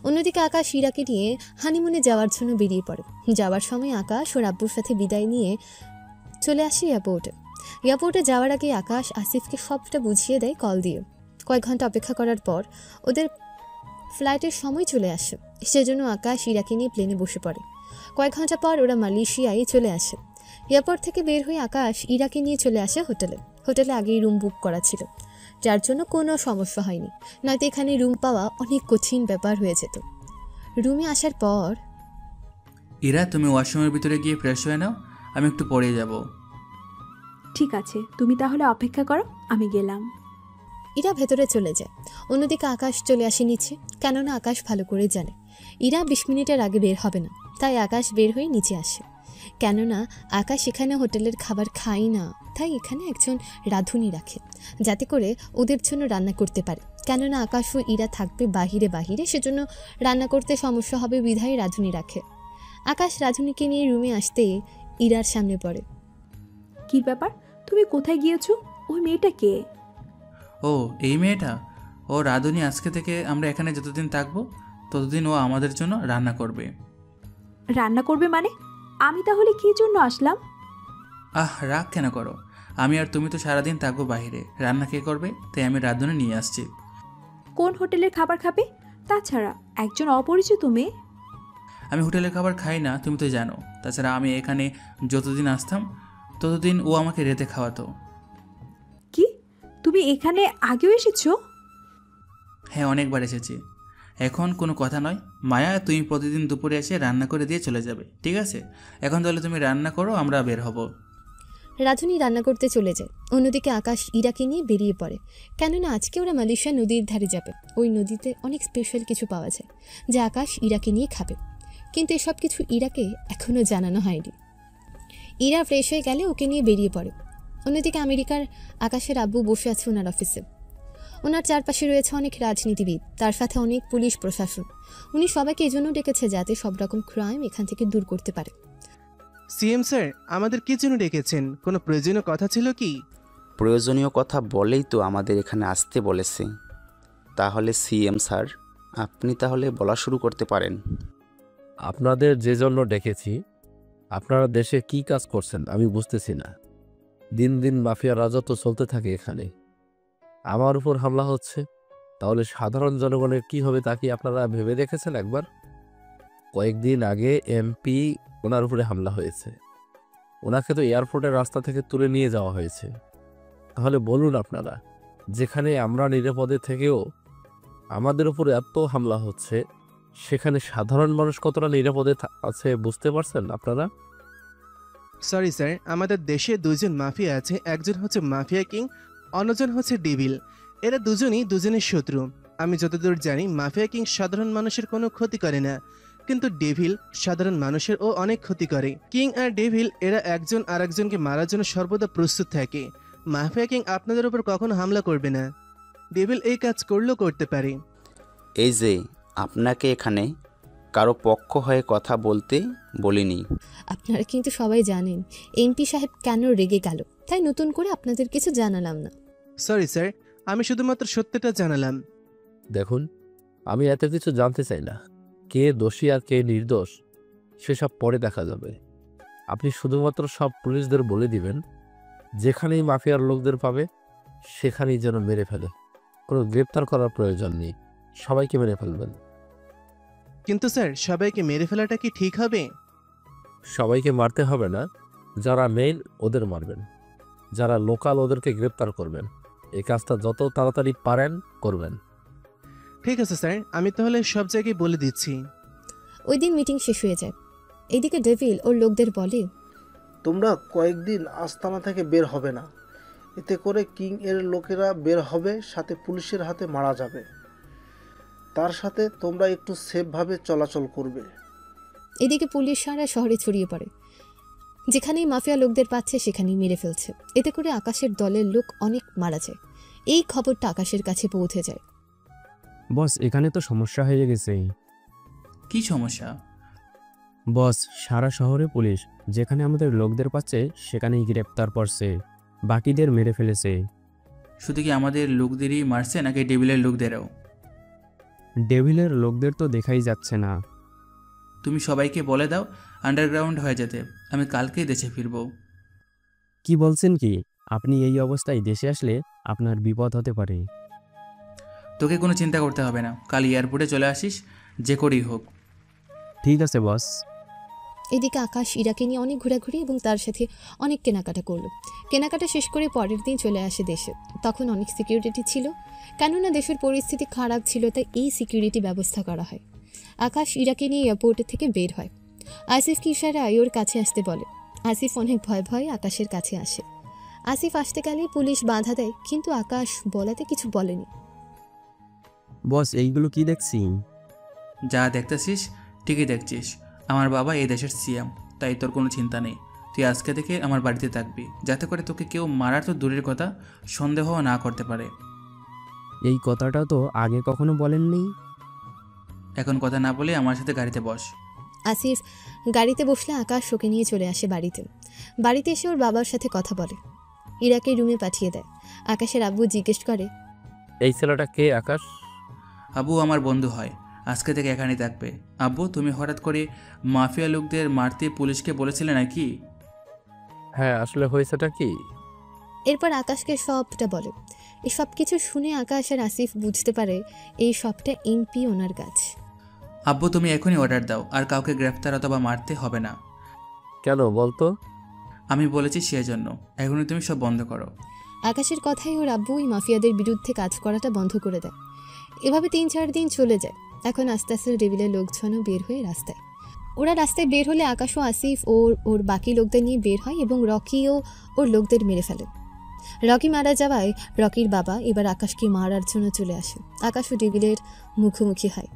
অন্যদিকে আকাশ ইরাকে নিয়ে হানিমুনে যাওয়ার জন্য বেরিয়ে পড়ে। যাওয়ার সময় আকাশ ওর আব্বুর সাথে বিদায় নিয়ে চলে আসে এয়ারপোর্টে। এয়ারপোর্টে যাওয়ার আগে আকাশ আসিফকে সবটা বুঝিয়ে দেয় কল দিয়ে। কয়েক ঘন্টা অপেক্ষা করার পর ওদের ফ্লাইটের সময় চলে আসে, সেজন্য আকাশ ইরাকে নিয়ে প্লেনে বসে পড়ে। কয়েক ঘন্টা পর ওরা মালয়েশিয়ায় চলে আসে। এয়ারপোর্ট থেকে বের হয়ে আকাশ ইরাকে নিয়ে চলে আসে হোটেলে আগেই রুম বুক করা ছিল, যার জন্য কোনো সমস্যা হয়নি, নয়তো এখানে রুম পাওয়া অনেক কঠিন ব্যাপার হয়ে যেত। রুমে আসার পর ইরা, তুমি ওয়াশরুমের ভিতরে গিয়ে ফ্রেশ হয়ে নাও, আমি একটু পরে যাব। ঠিক আছে, তুমি তাহলে অপেক্ষা করো, আমি গেলাম। ইরা ভেতরে চলে যায়। অন্যদিকে আকাশ চলে আসে নিচে, কেননা আকাশ ভালো করে জানে ইরা 20 মিনিটের আগে বের হবে না, তাই আকাশ বের হয়ে নিচে আসে। কেননা আকাশ এখানে হোটেলের খাবার খায় না, তাই এখানে একজন রাঁধুনি রাখে, যাতে করে ওদের জন্য রান্না করতে পারে। কেননা আকাশ ও ইরা থাকবে বাহিরে, সেজন্য রান্না করতে সমস্যা হবে, বিধায় রাঁধুনি রাখে। আকাশ রাঁধুনিকে নিয়ে রুমে আসতেই ইরার সামনে পড়ে। কি ব্যাপার, তুমি কোথায় গিয়েছো? ওই মেয়েটা কে? ও এই মেয়েটা, ও রাঁধুনি। আজকে থেকে আমরা এখানে যতদিন থাকবো ততদিন ও আমাদের জন্য রান্না করবে। রান্না করবে মানে? আমি তাহলে কি জন্য আসলাম? রাগ কেন করো? আমি আর তুমি তো সারাদিন থাকবো বাইরে, রান্না কে করবে? তাই আমি রাঁধুনি নিয়ে আসছি। কোন হোটেলের খাবার খাবে? তাছাড়া একজন অপরিচিত মেয়ে। আমি হোটেলের খাবার খাই না, তুমি তো জানো। তাছাড়া আমি এখানে যতদিন আসতাম ততদিন ও আমাকে রেতে খাওয়াতো। কি, তুমি এখানে আগেও এসেছো? হ্যাঁ, অনেকবার এসেছি। এখন কোনো কথা নয় মায়া, তুমি প্রতিদিন দুপুরে এসে রান্না করে দিয়ে চলে যাবে, ঠিক আছে? এখন তাহলে তুমি রান্না করো, আমরা বের হব। রাঁধুনি রান্না করতে চলে যায়। অন্যদিকে আকাশ ইরাকে নিয়ে বেরিয়ে পড়ে, কেননা আজকে ওরা মালয়েশিয়া নদীর ধারে যাবে। ওই নদীতে অনেক স্পেশাল কিছু পাওয়া যায়, যা আকাশ ইরাকে নিয়ে খাবে, কিন্তু এসব কিছু ইরাকে এখনও জানানো হয়নি। ইরা ফ্রেশ হয়ে গেলে ওকে নিয়ে বেরিয়ে পড়ে। অন্যদিকে আমেরিকার আকাশের আব্বু বসে আছে ওনার অফিসে। ওনার চারপাশে রয়েছে অনেক রাজনীতিবিদ, তার সাথে অনেক পুলিশ প্রশাসন। উনি সবাইকে এজন্য ডেকেছে যাতে সব রকম ক্রাইম এখান থেকে দূর করতে পারে। সিএম স্যার, আমাদের কি জন্য ডেকেছেন? কোনো প্রয়োজনীয় কথা ছিল কি? প্রয়োজনীয় কথা বলেই তো আমাদের এখানে আসতে বলেছে। তাহলে সিএম স্যার, আপনি তাহলে বলা শুরু করতে পারেন। আপনাদের যে জন্য ডেকেছি, আপনারা দেশে কি কাজ করছেন আমি বুঝতেছি না। দিন দিন মাফিয়া রাজত্ব চলতে থাকে এখানে, আমার উপর হামলা হচ্ছে, তাহলে সাধারণ জনগণের কি হবে তা কি আপনারা ভেবে দেখেছেন একবার? কয়েকদিন আগে এমপি ওনার উপরে হামলা হয়েছে, ওনাকে তো এয়ারপোর্টের রাস্তা থেকে তুলে নিয়ে যাওয়া হয়েছে। তাহলে বলুন আপনারা, যেখানে আমরা নিরাপদে থেকেও আমাদের উপর এত হামলা হচ্ছে, সেখানে সাধারণ মানুষ কতটা নিরাপদে আছে বুঝতে পারছেন আপনারা? সরি স্যার, আমাদের দেশে দুজন মাফিয়া আছে, একজন হচ্ছে মাফিয়া কিং, অন্যজন হচ্ছে ডেভিল। এরা দুজনই দুজনের শত্রু। আমি যতদূর জানি মাফিয়া কিং সাধারণ মানুষের কোনো ক্ষতি করে না, কিন্তু ডেভিল সাধারণ মানুষের ও অনেক ক্ষতি করে। কিং আর ডেভিল এরা একজন আর একজনকে মারার জন্য সর্বদা প্রস্তুত থাকে। মাফিয়া কিং আপনাদের উপর কখনো হামলা করবে না, ডেভিল এই কাজ করলেও করতে পারে। এই যে আপনাকে এখানে কারো পক্ষ হয়ে কথা বলতে বলিনি। আপনারা কিন্তু সবাই জানেন এমপি সাহেব কেন রেগে গেল, তাই নতুন করে আপনাদের কিছু জানালাম না। সরি স্যার, আমি শুধুমাত্র সত্যটা জানালাম। দেখুন, আমি এত কিছু জানতে চাই না। কে দোষী আর কে নির্দোষ সেসব পরে দেখা যাবে। আপনি শুধুমাত্র সব পুলিশদের বলে দিবেন, যেখানেই মাফিয়ার লোকদের পাবে সেখানেই যেন মেরে ফেলে। কোনো গ্রেপ্তার করার প্রয়োজন নেই, সবাইকে মেরে ফেলবেন। কিন্তু স্যার, সবাইকে মেরে ফেলাটা কি ঠিক হবে? সবাইকে মারতে হবে না, যারা মেইন ওদের মারবেন, যারা লোকাল ওদেরকে গ্রেপ্তার করবেন। এই কাজটা যত তাড়াতাড়ি পারেন করবেন। ঠিক আছে স্যার, আমি তাহলে সব জায়গায় বলে দিচ্ছি। ওই দিন মিটিং শেষ হয়ে যায়। এইদিকে ডেভিল ওর লোকদের বলে, তোমরা কয়েকদিন আস্তানা থেকে বের হবে না, এতে করে কিং এর লোকেরা বের হবে, সাথে পুলিশের হাতে মারা যাবে। তার সাথে তোমরা একটু সেফভাবে চলাচল করবে। এদিকে পুলিশ সারা শহরে ছড়িয়ে পড়ে। যেখানেই মাফিয়া লোকদের পাচ্ছে সেখানেই মেরে ফেলছে। এতে করে আকাশের দলের লোক অনেক মারা যায়। এই খবরটা আকাশের কাছে পৌঁছে যায়। বস, এখানে তো সমস্যা হয়ে গেছে। কি সমস্যা? বস, সারা শহরে পুলিশ যেখানে আমাদের লোকদের পাচ্ছে সেখানেই গ্রেপ্তার করছে, বাকিদের মেরে ফেলেছে। শুধু কি আমাদের লোকদেরই মারছে নাকি ডেভিলের লোকদেরও? ডেভিলের লোকদের তো দেখাই যাচ্ছে না। তুমি সবাইকে বলে দাও আন্ডারগ্রাউন্ড হয়ে যেতে, আমি কালকেই দেশে ফিরব। কি বলছেন কি? আপনি এই অবস্থায় দেশে আসলে আপনার বিপদ হতে পারে। তোকে কোনো চিন্তা করতে হবে না, কাল এয়ারপোর্টে চলে আসিস, যে করেই হোক। ঠিক আছে বস। এদিকে আকাশ ইরাকে নিয়ে অনেক ঘোরাঘুরি এবং তার সাথে অনেক কেনাকাটা করলো। কেনাকাটা শেষ করে পরের দিন চলে আসে দেশে। তখন অনেক সিকিউরিটি ছিল, কেননা দেশের পরিস্থিতি খারাপ ছিল, তাই এই সিকিউরিটি ব্যবস্থা করা হয়। আকাশ ইরাকে নিয়ে এয়ারপোর্ট থেকে বের হয়। আসিফকে ইশারায় ওর কাছে আসতে বলে। আসিফ অনেক ভয় ভয়ে আকাশের কাছে আসে। আসিফ আসতে গেলে পুলিশ বাধা দেয়, কিন্তু আকাশ বলাতে কিছু বলেনি। বস, এইগুলো কি দেখছি? যা দেখতেছিস ঠিকই দেখছিস, আমার বাবা এই দেশের সিএম, তাই তোর কোনো চিন্তা নেই। তুই আজকে থেকে আমার বাড়িতে থাকবি, যাতে করে তোকে কেউ মারার তো দূরের কথা, সন্দেহ না করতে পারে। এই কথাটা তো আগে কখনো বলেননি। এখন কথা না বলে আমার সাথে গাড়িতে বস। আসিফ গাড়িতে বসলে আকাশ ওকে নিয়ে চলে আসে বাড়িতে। বাড়িতে এসে ওর বাবার সাথে কথা বলে। ইরাকে রুমে পাঠিয়ে দেয়। আকাশের আব্বু জিজ্ঞেস করে, এই ছেলেটা কে আকাশ? আব্বু আমার বন্ধু হয়, আজকে থেকে এখানেই থাকবে। আব্বু, তুমি হঠাৎ করে মাফিয়া লোকদের মারতে পুলিশকে বলেছিলে নাকি? হ্যাঁ, আসলে হয়েছেটা কি? এরপর আকাশকে সবটা বলে। এই সব কিছু শুনে আকাশ আর আসিফ বুঝতে পারে এই সবটা এমপি ওনার কাজ। আব্বু, তুমি এখনই অর্ডার দাও, আর কাউকে গ্রেফতার অথবা মারতে হবে না। কেন বলতো? আমি বলেছি সেজন্য, এখনই তুমি সব বন্ধ করো। আকাশের কথাই ওর আব্বু ওই মাফিয়াদের বিরুদ্ধে কাজ করাটা বন্ধ করে দেয়। এভাবে 3-4 দিন চলে যায়। এখন আস্তে আস্তে ডেভিলের লোকজনও বের হয়ে রাস্তায়। ওরা রাস্তায় বের হলে আকাশ ও আসিফ ওর বাকি লোকদের নিয়ে বের হয় এবং রকিও ওর লোকদের মেরে ফেলে। রকি মারা যাওয়ায় রকির বাবা এবার আকাশকে মারার জন্য চলে আসে। আকাশ ও ডেভিলের মুখোমুখি হয়।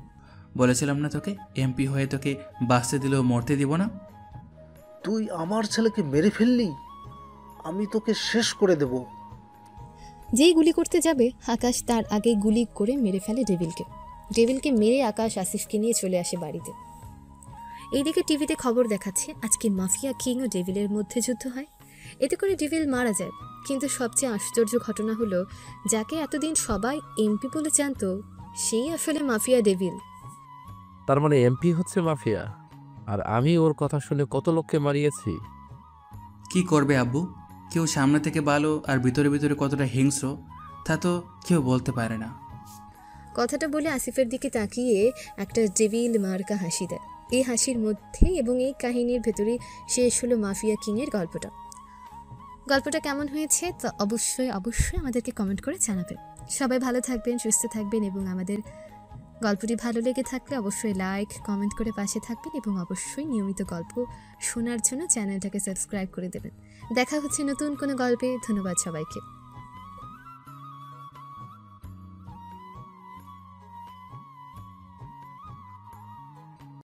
বলেছিলাম না তোকে, এমপি হয়ে তোকে বাঁচতে দিলেও মরতে দিব না। তুই আমার ছেলেকে মেরে ফেললি, আমি তোকে শেষ করে দেব। যেই গুলি করতে যাবে আকাশ তার আগে গুলি করে মেরে ফেলে ডেভিলকে মেরে আকাশ আসিফকে নিয়ে চলে আসে বাড়িতে। এইদিকে টিভিতে খবর দেখাচ্ছে আজকে মাফিয়া কিং ও ডেভিলের মধ্যে যুদ্ধ হয়। এতে করে ডেভিল মারা যায়। কিন্তু সবচেয়ে আশ্চর্য ঘটনা হলো, যাকে এতদিন সবাই এমপি বলে জানতো সেই আসলে মাফিয়া ডেভিল। তার মানে এমপি হচ্ছে মাফিয়া, আর আমি ওর কথা শুনে কত লোককে মারিয়েছি। কি করবে আব্বু, কেউ সামনে থেকে ভালো আর ভিতরে ভিতরে কতটা হিংস্র তা তো কেউ বলতে পারে না। কথাটা বলে আসিফের দিকে তাকিয়ে একটা ডেভিল মার্কা হাসি দেয়। এই হাসির মধ্যে এবং এই কাহিনীর ভেতরে শেষ হলো মাফিয়া কিংয়ের গল্পটা কেমন হয়েছে তা অবশ্যই আমাদেরকে কমেন্ট করে জানাবেন। সবাই ভালো থাকবেন, সুস্থ থাকবেন এবং আমাদের গল্পটি ভালো লেগে থাকলে অবশ্যই লাইক কমেন্ট করে পাশে থাকবেন এবং অবশ্যই নিয়মিত গল্প শোনার জন্য চ্যানেলটাকে সাবস্ক্রাইব করে দেবেন। দেখা হচ্ছে নতুন কোনো গল্পে। ধন্যবাদ সবাইকে।